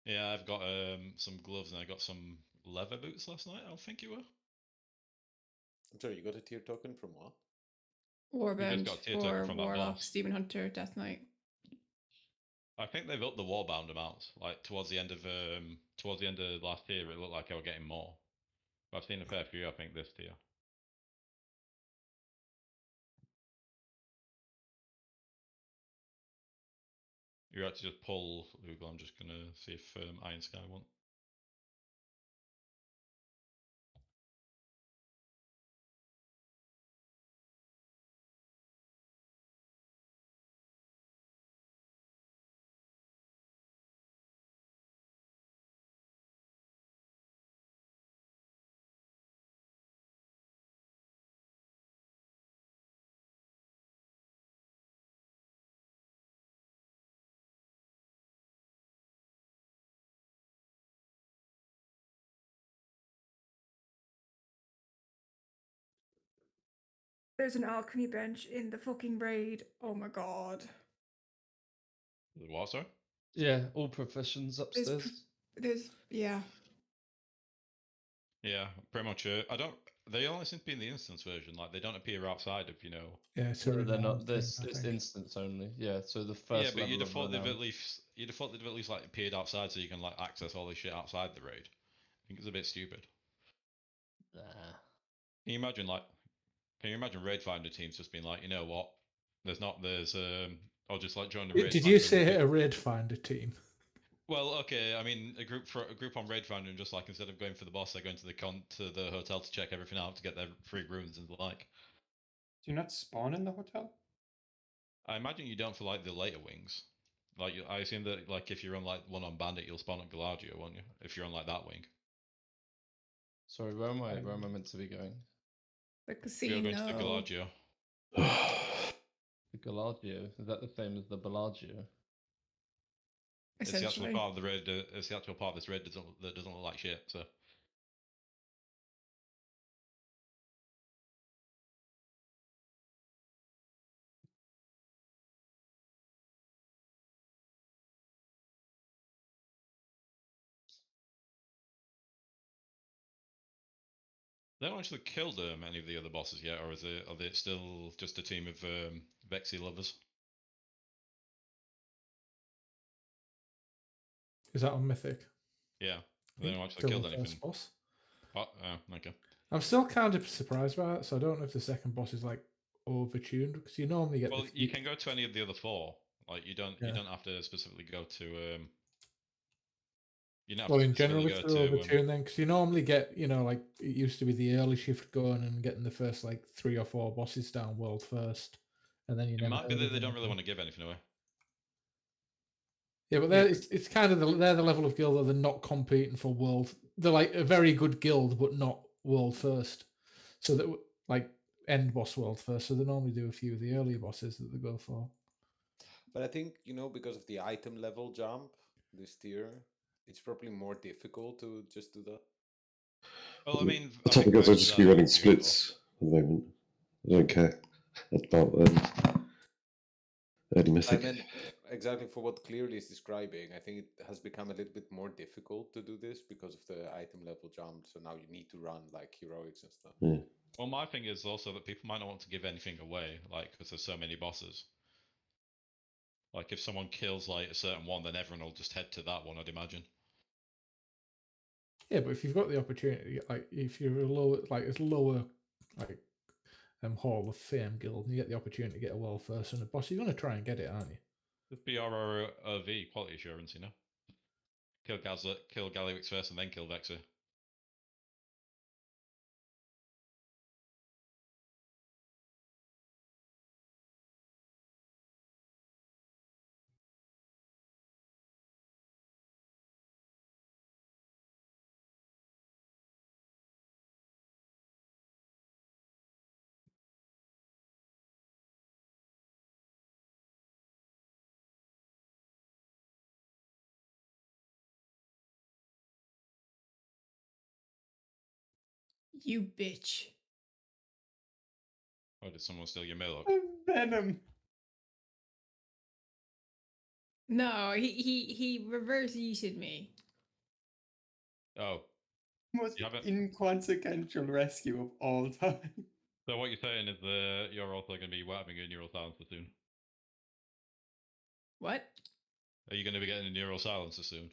Speaker 1: Yeah, I've got some gloves and I got some leather boots last night, I think you were.
Speaker 5: I'm sorry, you got a tier token from what?
Speaker 10: Warband
Speaker 1: got a tier token
Speaker 10: for
Speaker 1: from that
Speaker 10: Warlock,
Speaker 1: boss.
Speaker 10: Demon Hunter, Death Knight.
Speaker 1: I think they've upped the warbound amounts. Like towards the end of last year, it looked like I was getting more. But I've seen a fair few, I think, this tier. You have to just pull Google. I'm just gonna see if Iron Sky wants.
Speaker 10: There's an alchemy bench in the fucking raid. Oh my god.
Speaker 1: What, sorry?
Speaker 3: Yeah, all professions upstairs.
Speaker 10: Yeah.
Speaker 1: Yeah, pretty much. I don't. They only seem to be in the instance version. Like they don't appear outside of
Speaker 8: Yeah, it's a
Speaker 3: They're
Speaker 8: renowned
Speaker 3: not.
Speaker 8: thing,
Speaker 3: This
Speaker 8: I
Speaker 3: it's
Speaker 8: think.
Speaker 3: instance only. Yeah, so the
Speaker 1: Yeah,
Speaker 3: first
Speaker 1: but
Speaker 3: level
Speaker 1: you'd have
Speaker 3: of
Speaker 1: thought they'd
Speaker 3: renown.
Speaker 1: at least like appeared outside so you can like access all this shit outside the raid. I think it's a bit stupid.
Speaker 3: Nah.
Speaker 1: Can you imagine raid finder teams just being like, you know what? I'll just like join the raid.
Speaker 8: Did you say a raid finder team?
Speaker 1: Well, okay. I mean, a group on raid finder, and just like instead of going for the boss, they're going to the hotel to check everything out to get their free rooms and the like.
Speaker 14: Do you not spawn in the hotel?
Speaker 1: I imagine you don't for like the later wings. Like I assume that like if you're on like one on Bandit, you'll spawn at Galardio, won't you? If you're on like that wing.
Speaker 3: Sorry, where am I? Where am I meant to be going?
Speaker 10: The
Speaker 1: You're going to the
Speaker 10: casino.
Speaker 1: Galardio.
Speaker 3: The Galardio. Is that the same as the Bellagio?
Speaker 1: It's the actual
Speaker 10: Essentially.
Speaker 1: part of the raid. It's the actual part of this raid that doesn't look like shit. So. They haven't actually killed any of the other bosses yet, or are they still just a team of Vexy lovers?
Speaker 8: Is that on Mythic?
Speaker 1: Yeah,
Speaker 8: I
Speaker 1: they
Speaker 8: think
Speaker 1: haven't actually
Speaker 8: killed
Speaker 1: killed
Speaker 8: the
Speaker 1: anything.
Speaker 8: first boss.
Speaker 1: Oh, okay.
Speaker 8: I'm still kind of surprised by that, so I don't know if the second boss is like overtuned because you normally get.
Speaker 1: Well, you can go to any of the other four. Like you don't have to specifically go to. You don't have
Speaker 8: Well,
Speaker 1: to
Speaker 8: in general,
Speaker 1: specifically
Speaker 8: if
Speaker 1: go
Speaker 8: they're
Speaker 1: to.
Speaker 8: overtuned, then because you normally get, like it used to be the early shift going and getting the first like 3 or 4 bosses down world first, and then you
Speaker 1: It
Speaker 8: never.
Speaker 1: might be
Speaker 8: heard
Speaker 1: that
Speaker 8: of
Speaker 1: they
Speaker 8: them
Speaker 1: don't really
Speaker 8: again.
Speaker 1: want to give anything away.
Speaker 8: Yeah, but it's kind of they're the level of guild that they're not competing for world. They're like a very good guild, but not world first. So that like end boss world first. So they normally do a few of the earlier bosses that they go for.
Speaker 5: But I think, because of the item level jump, this tier, it's probably more difficult to just do that.
Speaker 1: Well, I mean,
Speaker 9: The topic is I'll just be running splits at the moment. I don't care about early mythic.
Speaker 5: I meant exactly for what Clearly is describing. I think it has become a little bit more difficult to do this because of the item level jump. So now you need to run like heroics and stuff.
Speaker 9: Yeah.
Speaker 1: Well, my thing is also that people might not want to give anything away, like because there's so many bosses. Like if someone kills like a certain one, then everyone will just head to that one. I'd imagine.
Speaker 8: Yeah, but if you've got the opportunity, like if you're a lower, like Hall of Fame guild, and you get the opportunity to get a world first and a boss, you're going to try and get it, aren't you?
Speaker 1: Just BRRV quality assurance, Kill Galliwix first, and then kill Vexer.
Speaker 10: You bitch.
Speaker 1: Or did someone steal your mail?
Speaker 14: Venom.
Speaker 10: No, he reverse yeeted me.
Speaker 1: Oh.
Speaker 14: Most
Speaker 1: You haven't.
Speaker 14: inconsequential rescue of all time.
Speaker 1: So what you're saying is you're also going to be having a neural silencer soon.
Speaker 10: What?
Speaker 1: Are you going to be getting a neural silencer soon?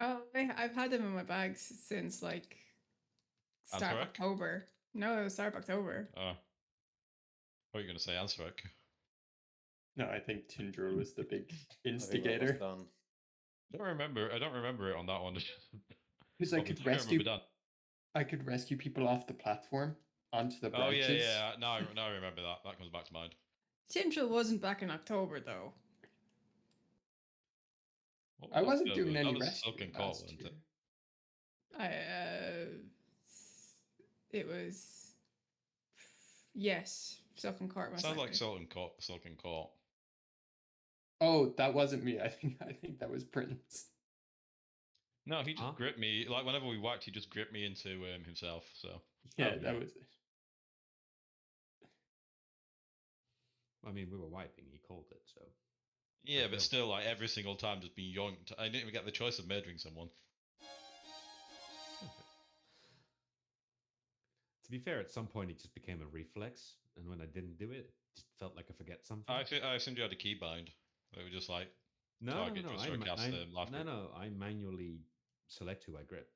Speaker 10: Oh, I've had them in my bags since like start of
Speaker 1: Ansarek?
Speaker 10: October. No, start of October.
Speaker 1: Oh. What are you going to say, Ansarek?
Speaker 14: No, I think Tindra was the big
Speaker 5: I think that was
Speaker 14: instigator.
Speaker 5: done.
Speaker 1: I don't remember it on that one.
Speaker 14: Because I
Speaker 1: Well,
Speaker 14: could
Speaker 1: I remember
Speaker 14: rescue.
Speaker 1: Dan.
Speaker 14: I could rescue people off the platform onto the
Speaker 1: Oh
Speaker 14: branches.
Speaker 1: yeah. Now I remember that. That comes back to mind.
Speaker 10: Tindril wasn't back in October though.
Speaker 1: What
Speaker 14: I
Speaker 1: was
Speaker 14: wasn't
Speaker 1: October?
Speaker 14: doing any
Speaker 1: That was
Speaker 14: rescue
Speaker 1: Silken Court,
Speaker 14: last
Speaker 1: wasn't
Speaker 14: year.
Speaker 1: it?
Speaker 10: It was yes, Silken Court.
Speaker 1: Sounds like Silken Court.
Speaker 14: Oh, that wasn't me. I think that was Prince.
Speaker 1: No, he just gripped me. Like whenever we whacked, he just gripped me into himself. So
Speaker 14: Yeah, that was it.
Speaker 4: I mean, we were wiping. He called it, so.
Speaker 1: yeah, but
Speaker 4: kill.
Speaker 1: still, like every single time, just being yoinked. I didn't even get the choice of murdering someone.
Speaker 4: To be fair, at some point it just became a reflex, and when I didn't do it, it just felt like I forget something.
Speaker 1: I assumed you had a keybind. They were just like
Speaker 4: No.
Speaker 1: just for a cast life grip.
Speaker 4: No. I manually select who I grip.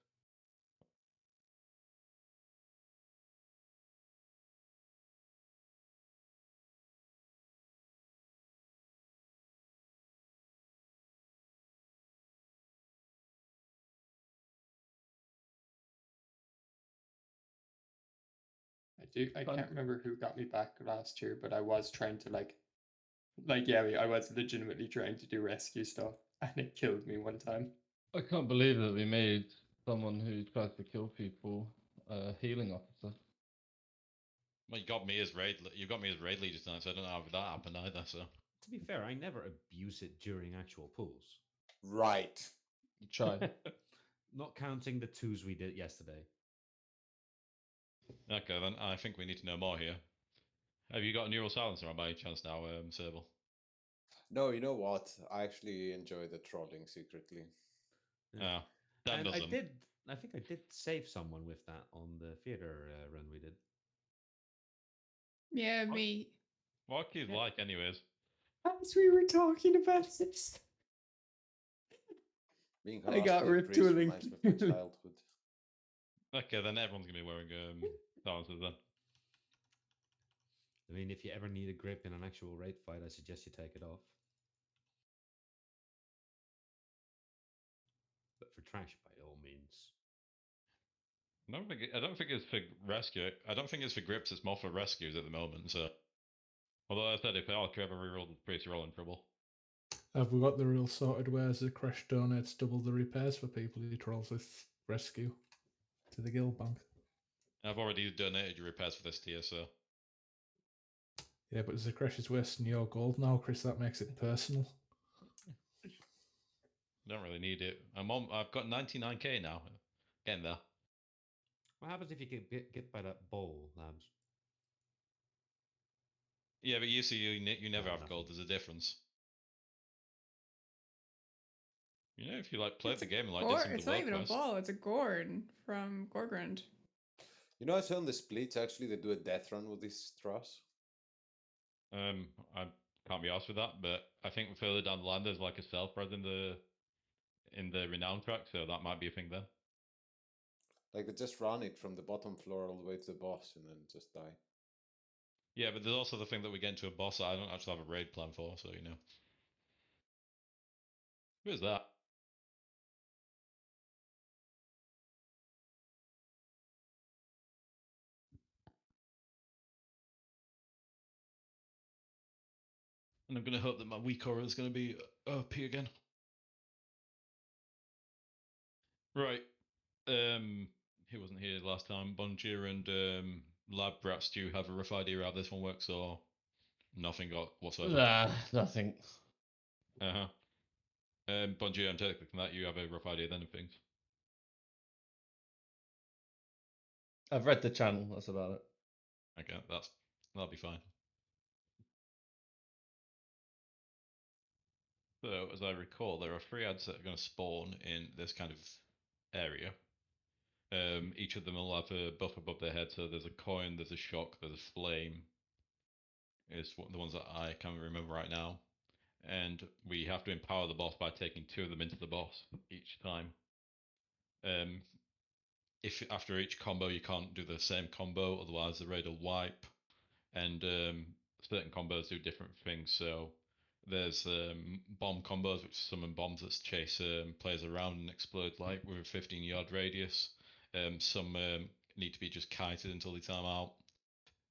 Speaker 14: I can't remember who got me back last year, but I was trying to I was legitimately trying to do rescue stuff, and it killed me one time.
Speaker 3: I can't believe that we made someone who tries to kill people a healing officer.
Speaker 1: Well, you got me as raid leader tonight, so I don't know how that happened either. So
Speaker 4: To be fair, I never abuse it during actual pulls.
Speaker 5: Right.
Speaker 3: Try.
Speaker 4: Not counting the 2s we did yesterday.
Speaker 1: Okay, then I think we need to know more here. Have you got a neural silencer on by any chance now, Serval?
Speaker 5: No, you know what? I actually enjoy the trolling secretly.
Speaker 4: Yeah.
Speaker 1: Oh, Dan
Speaker 4: And
Speaker 1: doesn't.
Speaker 4: I think I did save someone with that on the theater run we did.
Speaker 10: Yeah, me.
Speaker 1: What are you like, anyways?
Speaker 14: As we were talking about this,
Speaker 5: Being
Speaker 14: I got ripped to a link.
Speaker 5: reminds me of my childhood.
Speaker 1: Okay, then everyone's gonna be wearing silencers then.
Speaker 4: I mean, if you ever need a grip in an actual raid fight, I suggest you take it off. But for trash, by all means.
Speaker 1: I don't think it's for rescue. I don't think it's for grips. It's more for rescues at the moment. So, although I said if Alec ever rerolled with Priest, you're all in trouble.
Speaker 8: Have we got the rule sorted? Where's the crash donates double the repairs for people who trolls with rescue to the guild bank?
Speaker 1: I've already donated your repairs for this tier, so
Speaker 8: Yeah, but the crash is wasting your gold now, Chris. That makes it personal.
Speaker 1: I don't really need it. I've got 99k now. Getting there.
Speaker 4: What happens if you get by that bowl, Labs?
Speaker 1: Yeah, but you see, you never
Speaker 4: Oh,
Speaker 1: have
Speaker 4: nothing.
Speaker 1: gold. There's a difference. You know, if you like played the game and like did some of
Speaker 10: It's
Speaker 1: the
Speaker 10: not
Speaker 1: world
Speaker 10: even a
Speaker 1: quest.
Speaker 10: ball. It's a Gorn from Gorgrund.
Speaker 5: You know, I saw on the splits actually they do a death run with these straws.
Speaker 1: I can't be asked with that, but I think further down the line there's like a self-res in the renown track, so that might be a thing then.
Speaker 5: Like they just run it from the bottom floor all the way to the boss and then just die.
Speaker 1: Yeah, but there's also the thing that we get into a boss that I don't actually have a raid plan for, so you know. Who is that? And I'm going to hope that my weak aura is going to be OP again. Right. Who wasn't here last time? Bonjir and Lab Brats, do you have a rough idea how this one works, or nothing got whatsoever?
Speaker 3: Nah, nothing.
Speaker 1: Uh-huh. Bonjir, I'm taking that you have a rough idea then of things.
Speaker 3: I've read the channel. That's about it.
Speaker 1: Okay, that'll be fine. So, as I recall, there are 3 ads that are going to spawn in this kind of area. Each of them will have a buff above their head. So there's a coin, there's a shock, there's a flame. Is the ones that I can remember right now. And we have to empower the boss by taking 2 of them into the boss each time. If after each combo you can't do the same combo, otherwise the raid will wipe. And certain combos do different things. So there's bomb combos, which summon bombs that chase players around and explode like with a 15-yard radius. Some need to be just kited until they time out.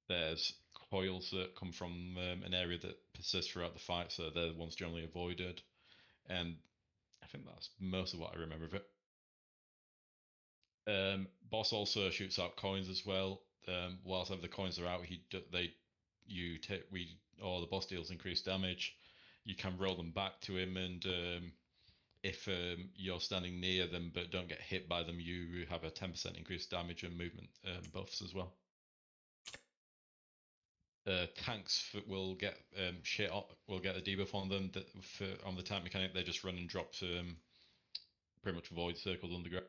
Speaker 1: There's coils that come from an area that persists throughout the fight, so they're the ones generally avoided. And I think that's most of what I remember of it. Boss also shoots out coins as well. Whilst the coins are out, the boss deals increased damage. You can roll them back to him, and if you're standing near them but don't get hit by them, you have a 10% increased damage and movement buffs as well. Tanks will get will get a debuff on them. On the tank mechanic, they just run and drop pretty much void circles underground.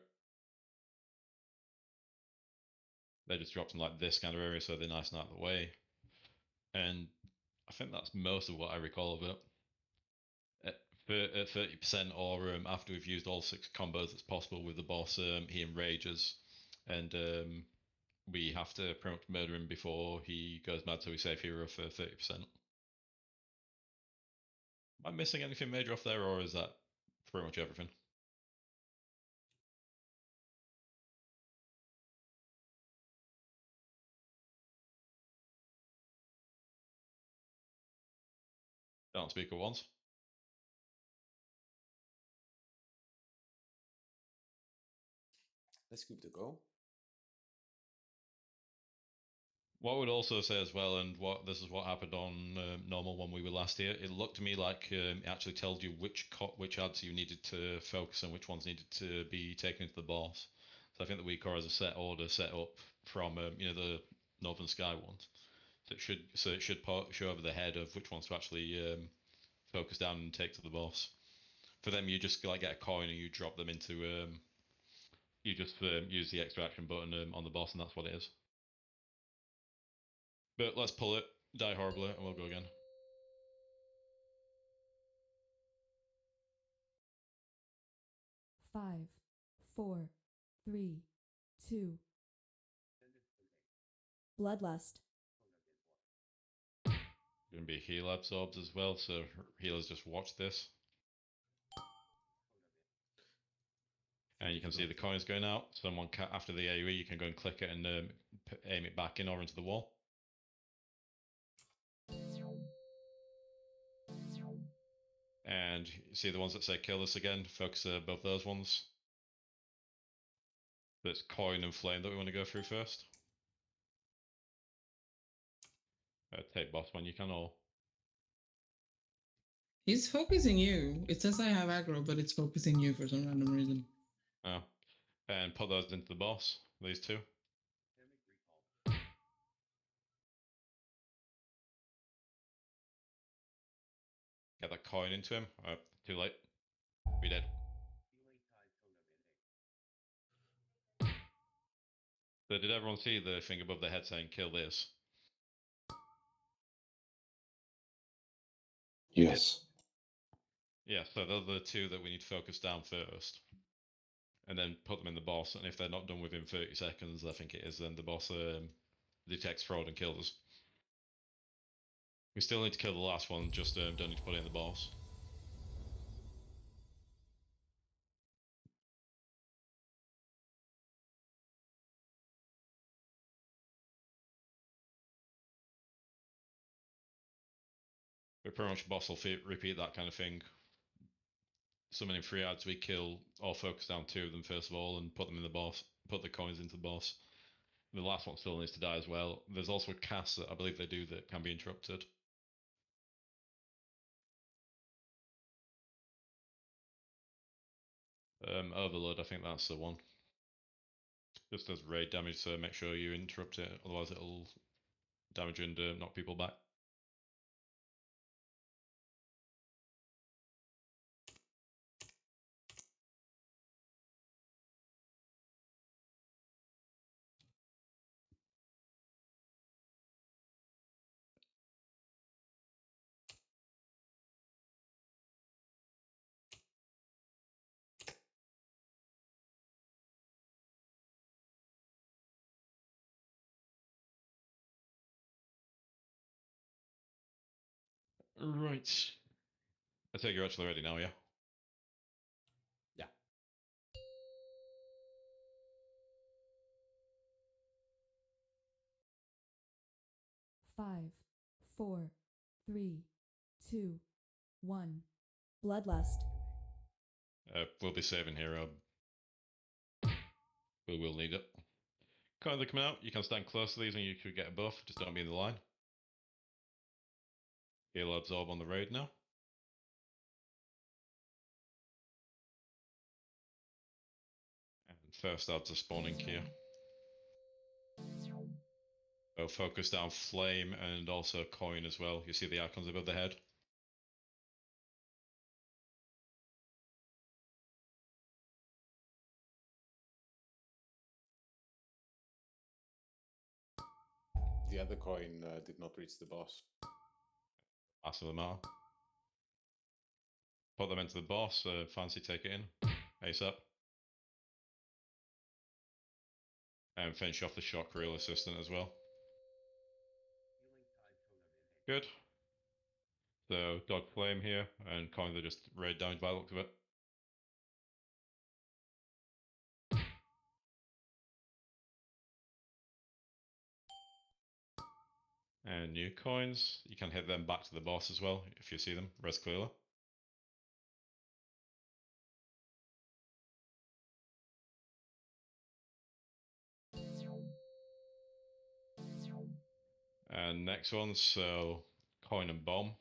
Speaker 1: They just drop them like this kind of area, so they're nice and out of the way. And I think that's most of what I recall of it. At 30% or after we've used all 6 combos that's possible with the boss, he enrages, and we have to pretty much murder him before he goes mad, so we save hero for 30%. Am I missing anything major off there, or is that pretty much everything? Don't speak at once.
Speaker 5: Let's give it a go.
Speaker 1: What I would also say as well, and this is what happened on normal when we were last here, it looked to me like it actually tells you which ads you needed to focus on, which ones needed to be taken into the boss. So I think the WeCore has a set order set up from the Northern Sky ones. So it should show over the head of which ones to actually focus down and take to the boss. For them, you just like get a coin and you drop them into. You just use the extraction button on the boss, and that's what it is. But let's pull it, die horribly, and we'll go again.
Speaker 6: Five, four, three, two. Bloodlust.
Speaker 1: Going to be heal absorbs as well, so healers just watch this. And you can see the coins going out. Someone after the AoE, you can go and click it and aim it back in or into the wall. And you see the ones that say kill this again, focus both those ones. That's coin and flame that we want to go through first. Take boss when you can, or
Speaker 17: He's focusing you. It says I have aggro, but it's focusing you for some random reason.
Speaker 1: oh. And put those into the boss, these 2. Get that coin into him. Too late. We dead. So did everyone see the thing above their head saying kill this?
Speaker 9: Yes.
Speaker 1: Yeah, so those are the 2 that we need to focus down first. And then put them in the boss, and if they're not done within 30 seconds, I think it is, then the boss detects fraud and kills us. We still need to kill the last one, just don't need to put it in the boss. But pretty much boss will repeat that kind of thing. Summoning 3 ads, we kill or focus down 2 of them first of all and put them in the boss, put the coins into the boss. The last one still needs to die as well. There's also a cast that I believe they do that can be interrupted. Overload, I think that's the one. Just does raid damage, so make sure you interrupt it, otherwise it'll damage and knock people back. Right. I take you're actually ready now, yeah?
Speaker 4: Yeah.
Speaker 6: Five, four, three, two, one. Bloodlust.
Speaker 1: We'll be saving here. We will need it. Currently coming out, you can stand close to these and you could get a buff, just don't be in the line. He'll absorb on the raid now. And first adds a spawning key. So focus down flame and also coin as well. You see the icons above the head?
Speaker 5: The other coin did not reach the boss.
Speaker 1: Massive amount. Put them into the boss, fancy take it in. Ace up. And finish off the shock reel assistant as well. Good. So dog flame here, and coins are just raid damage by the looks of it. And new coins, you can hit them back to the boss as well if you see them, res clearly. And next one, so coin and bomb.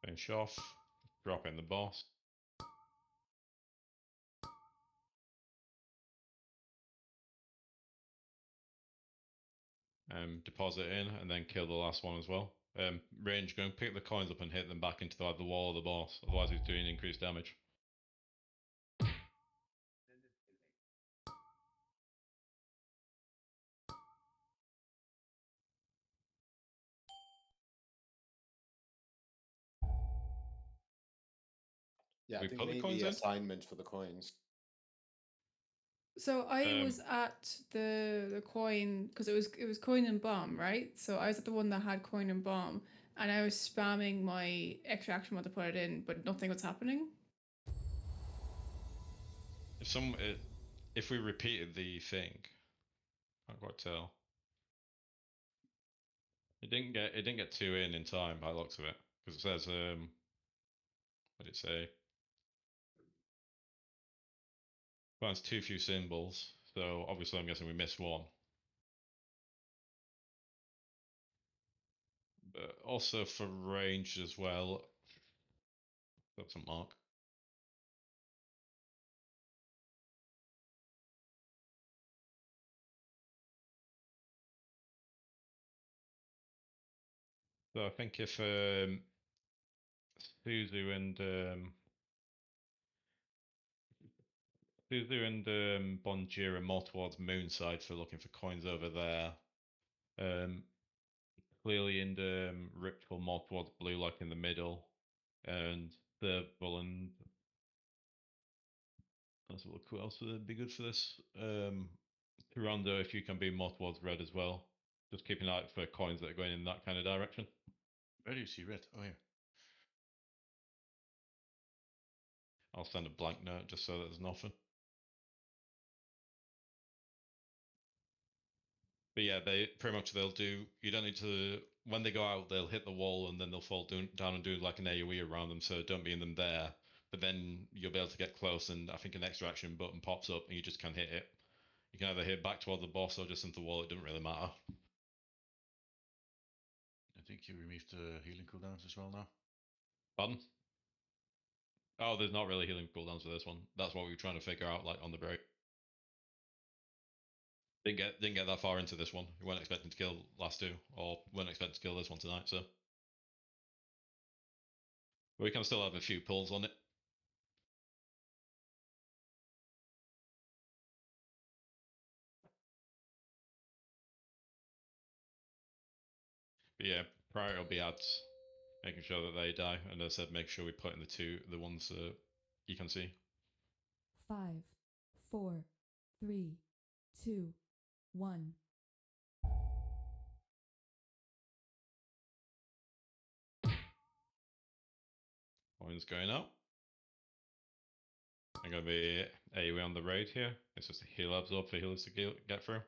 Speaker 1: Finish off, drop in the boss. Deposit in and then kill the last one as well. Range, go and pick the coins up and hit them back into the wall of the boss, otherwise he's doing increased damage.
Speaker 5: Yeah, I
Speaker 1: We
Speaker 5: think
Speaker 1: put the
Speaker 5: maybe
Speaker 1: coins in?
Speaker 5: assignment for the coins.
Speaker 10: So I was at the coin because it was coin and bomb, right? So I was at the one that had coin and bomb, and I was spamming my extra action mode to put it in, but nothing was happening.
Speaker 1: If we repeated the thing, can't quite tell. It didn't get two in time by the looks of it, because it says what did it say? Well, it's too few symbols, so obviously I'm guessing we missed one. But also for range as well. That's a mark. So I think if Suzu and Bonjir are more towards Moonside for looking for coins over there. Clearly in the Ritual more towards blue, like in the middle, and the Bull and let's look who else would be good for this. Rondo, if you can be more towards red as well. Just keep an eye out for coins that are going in that kind of direction.
Speaker 12: Where do you see red? Oh, yeah.
Speaker 1: I'll send a blank note just so that there's nothing. But yeah, they pretty much they'll do. You don't need to. When they go out, they'll hit the wall and then they'll fall down and do like an AOE around them. So don't be in them there. But then you'll be able to get close, and I think an extra action button pops up, and you just can hit it. You can either hit back towards the boss or just into the wall. It doesn't really matter.
Speaker 12: think you removed the healing cooldowns as well now.
Speaker 1: Pardon? Oh, there's not really healing cooldowns for this one. That's what we were trying to figure out, like on the break. Didn't get that far into this one. We weren't expecting to kill last two, or weren't expecting to kill this one tonight. So we can still have a few pulls on it. But yeah, priority will be ads, making sure that they die, and as I said, make sure we put in the ones that you can see.
Speaker 6: 5, 4, 3, 2, 1.
Speaker 1: Coins going up. I'm going to be AoE on the raid here. It's just a heal absorb for healers to get through.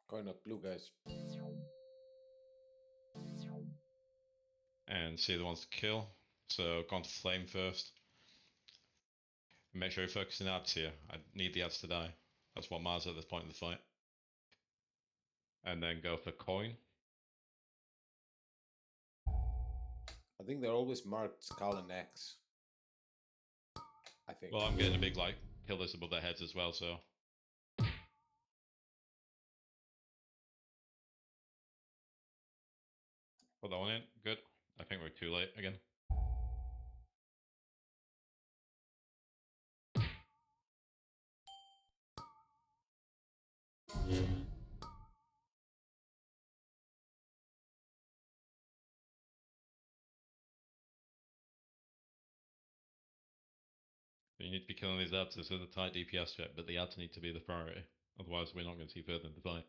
Speaker 5: Going up blue, guys.
Speaker 1: And see the ones to kill. So go on to flame first. Make sure you're focusing ads here. I need the ads to die. That's what matters at this point in the fight. And then go for coin.
Speaker 5: I think they're always marked Skull and X. I think.
Speaker 1: Well, I'm getting a big like kill this above their heads as well, so. Put that one in. Good. I think we're too late again. You need to be killing these ads. This is a tight DPS check, but the ads need to be the priority. Otherwise, we're not going to see further in the fight.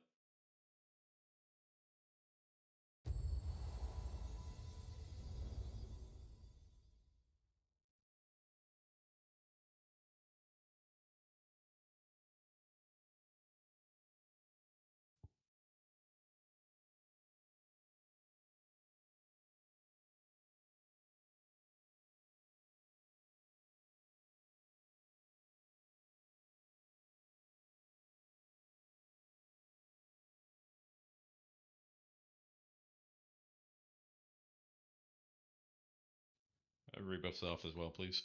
Speaker 1: Rebuff self as well, please.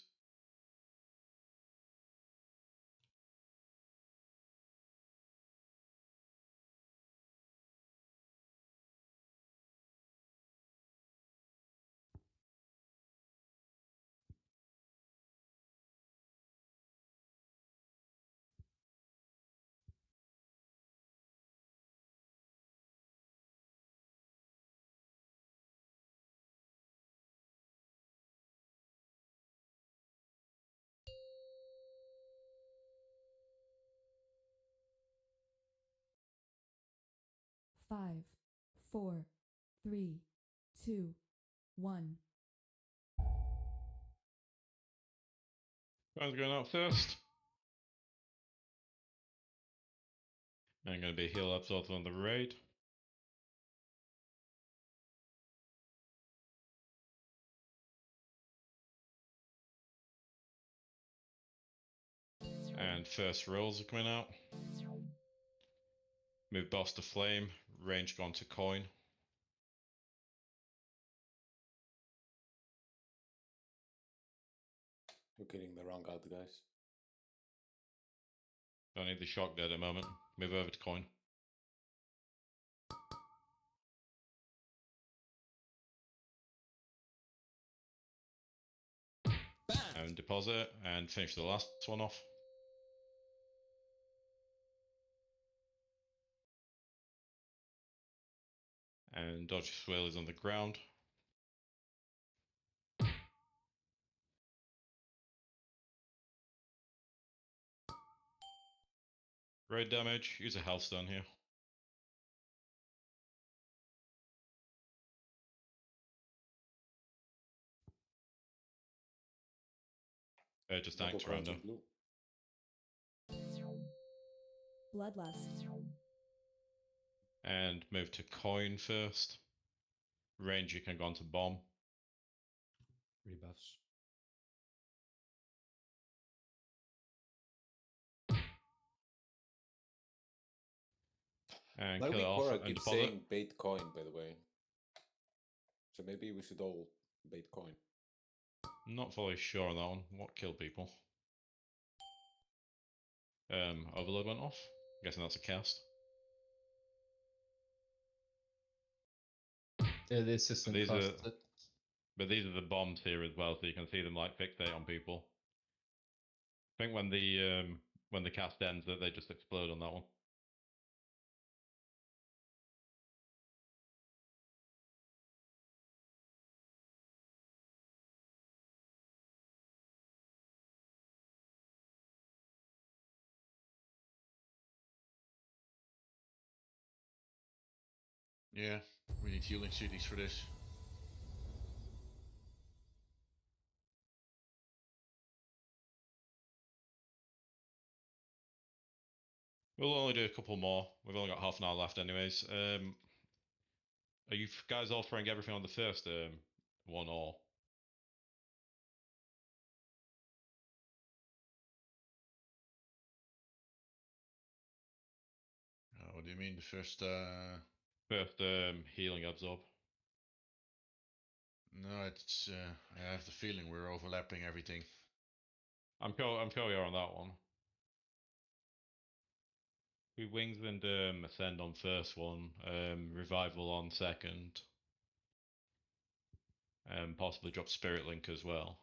Speaker 6: Five, 4, 3, 2, 1.
Speaker 1: Guys going out first. I'm going to be heal absorbed on the raid. And first rolls are coming out. Move boss to flame, range gone to coin.
Speaker 5: You're killing the wrong ad, guys.
Speaker 1: Don't need the shock dead at the moment. Move over to coin. And deposit and finish the last one off. And dodge swirl is on the ground. Raid damage, use a health stone here. Just
Speaker 5: Double
Speaker 1: act
Speaker 5: coins
Speaker 1: random.
Speaker 5: in blue.
Speaker 6: Bloodlust.
Speaker 1: And move to coin first. Range you can go on to bomb.
Speaker 4: Rebuffs.
Speaker 1: And
Speaker 5: Like
Speaker 1: kill it off
Speaker 5: Cora
Speaker 1: and
Speaker 5: keeps
Speaker 1: deposit.
Speaker 5: saying bait coin, by the way. So maybe we should all bait coin.
Speaker 1: Not fully sure on that one. What killed people? Overload went off. Guessing that's a cast.
Speaker 3: Yeah, the assistant
Speaker 1: These are,
Speaker 3: cast it.
Speaker 1: but these are the bombs here as well, so you can see them like fixate on people. I think when the cast ends, that they just explode on that one.
Speaker 12: Yeah, we need healing cities for this.
Speaker 1: We'll only do a couple more. We've only got half an hour left, anyways. Are you guys all throwing everything on the first one, or?
Speaker 12: What do you mean? The first?
Speaker 1: First healing absorb.
Speaker 12: No, it's. I have the feeling we're overlapping everything.
Speaker 1: I'm sure you're on that one. We wings and ascend on first one. Revival on second. Possibly drop Spirit Link as well.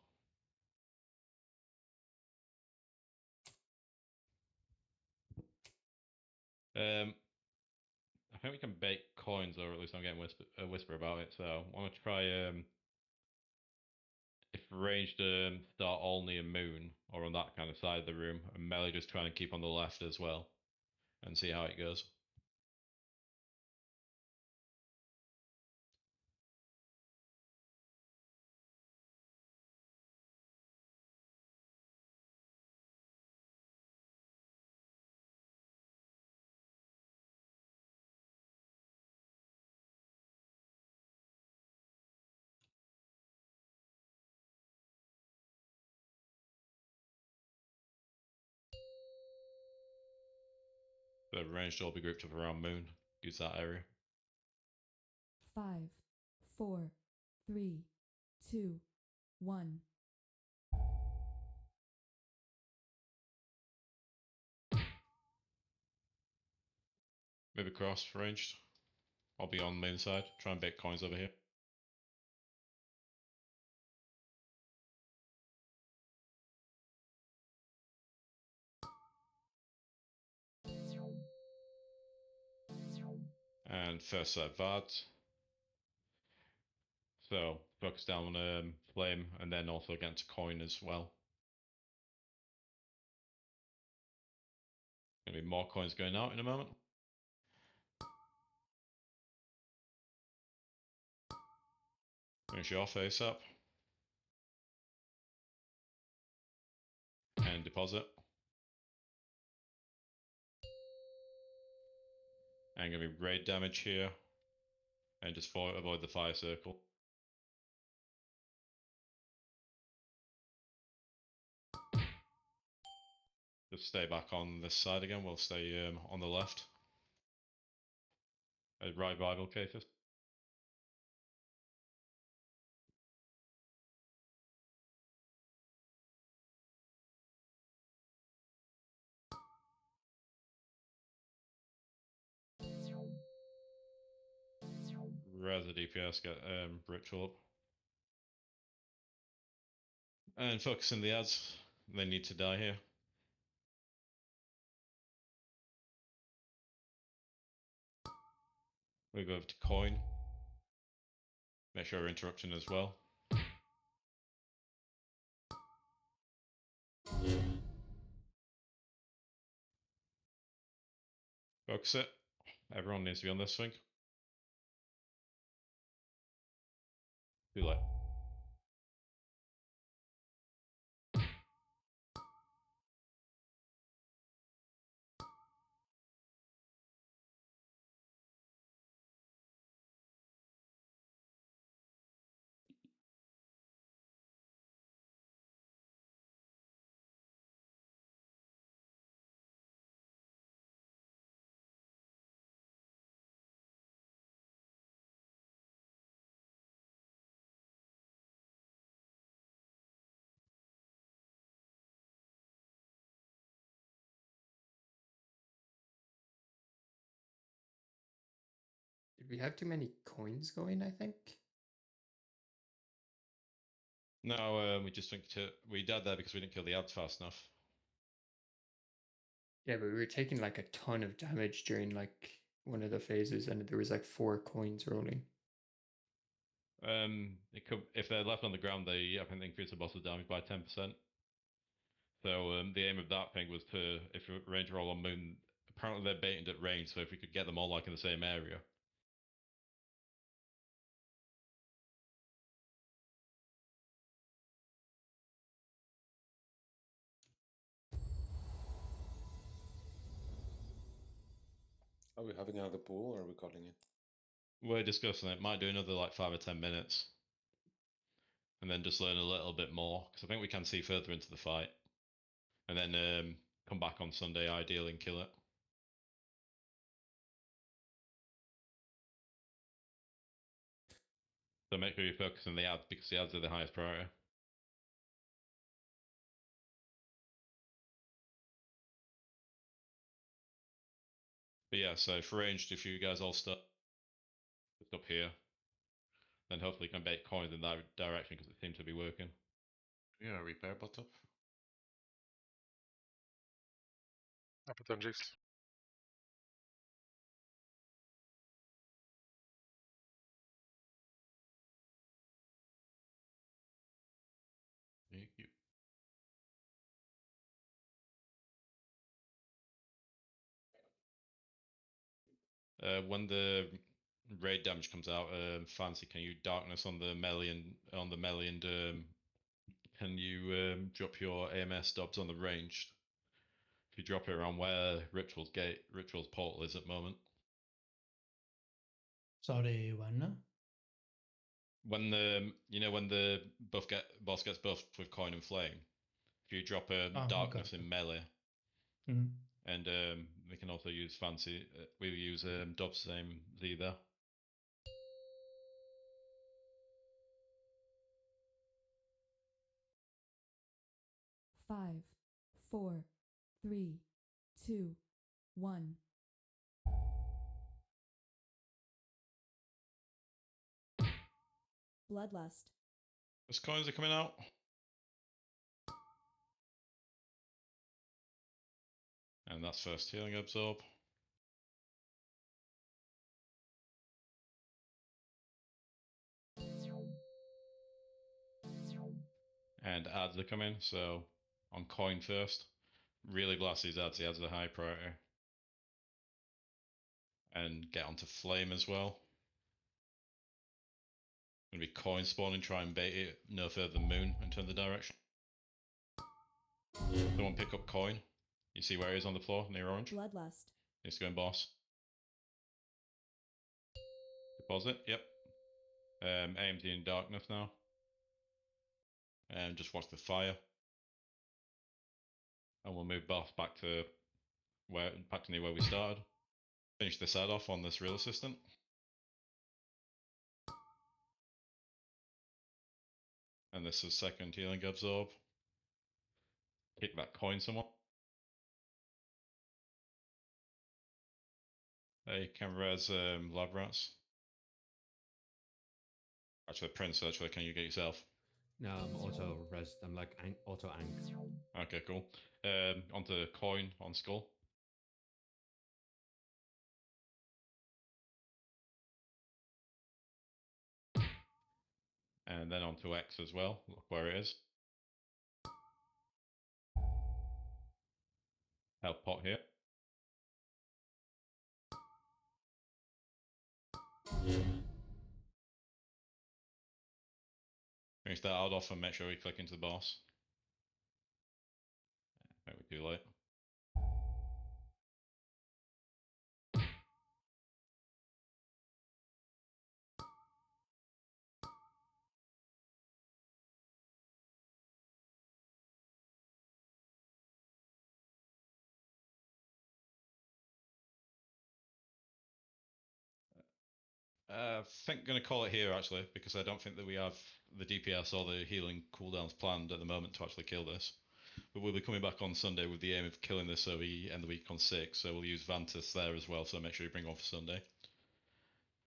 Speaker 1: I think we can bake coins, or at least I'm getting a whisper about it. So I want to try if ranged start only and moon, or on that kind of side of the room, and melee just trying to keep on the left as well, and see how it goes. The ranged will be grouped up around moon. Use that area.
Speaker 6: 5, 4, 3, 2, 1.
Speaker 1: Move across ranged. I'll be on moon side. Try and bake coins over here. And first set VADs. So focus down on flame, and then also against coin as well. Gonna be more coins going out in a moment. Finish your face up. And deposit. And gonna be raid damage here. And just avoid the fire circle. Just stay back on this side again. We'll stay on the left. Revival cases. Res the DPS, get ritual up. And focusing the ads. They need to die here. We go over to coin. Make sure we're interrupting as well. Focus it. Everyone needs to be on this thing. Too late.
Speaker 14: we have too many coins going, I think.
Speaker 1: No, we just think we died there because we didn't kill the ads fast enough.
Speaker 14: Yeah, but we were taking like a ton of damage during like one of the phases, and there was like 4 coins rolling.
Speaker 1: It could, if they're left on the ground, they I think they increase the boss's damage by 10%. So the aim of that thing was to, if range roll on Moon, apparently they're baited at range, so if we could get them all like in the same area.
Speaker 5: Are we having another pool or are we calling it?
Speaker 1: We're discussing it. Might do another like 5 or 10 minutes. And then just learn a little bit more, because I think we can see further into the fight. And then come back on Sunday, ideally, and kill it. So make sure you focus on the ads, because the ads are the highest priority. But yeah, so for ranged, if you guys all start just up here, then hopefully you can bait coins in that direction, because it seems to be working.
Speaker 12: Yeah, repair bot up.
Speaker 2: Opportunities.
Speaker 12: Thank you.
Speaker 1: When the raid damage comes out, Fancy, can you darkness on the melee and can you drop your AMS dobs on the ranged? If you drop it around where Ritual's portal is at the moment.
Speaker 18: Sorry, when?
Speaker 1: When when the boss gets buffed with coin and flame, if you drop a darkness in melee, and we can also use Fancy. We use Dob's same Z there.
Speaker 6: Five, 4, 3, 2, 1. Bloodlust.
Speaker 1: Those coins are coming out. And that's first healing absorb. And ads are coming, so on coin first. Really blast these ads, the ads are high priority. And get onto flame as well. Gonna be coin spawning, try and bait it no further than moon and turn the direction. Someone pick up coin. You see where he is on the floor near orange?
Speaker 6: Bloodlust.
Speaker 1: Needs to go in boss. Deposit, yep. AMD in darkness now. And just watch the fire. And we'll move boss back to near where we started. Finish this ad off on this real assistant. And this is second healing absorb. Kick that coin somewhat. Hey, can res lab rats. Actually, Prince, can you get yourself?
Speaker 4: No, I'm auto res. I'm like auto ank.
Speaker 1: Okay, cool. Onto coin on skull. And then onto X as well. Look where it is. Health pot here. Finish that out off and make sure we click into the boss. I think we're too late. I think going to call it here actually, because I don't think that we have the DPS or the healing cooldowns planned at the moment to actually kill this. But we'll be coming back on Sunday with the aim of killing this so we end the week on 6. So we'll use Vantis there as well. So make sure you bring one for Sunday.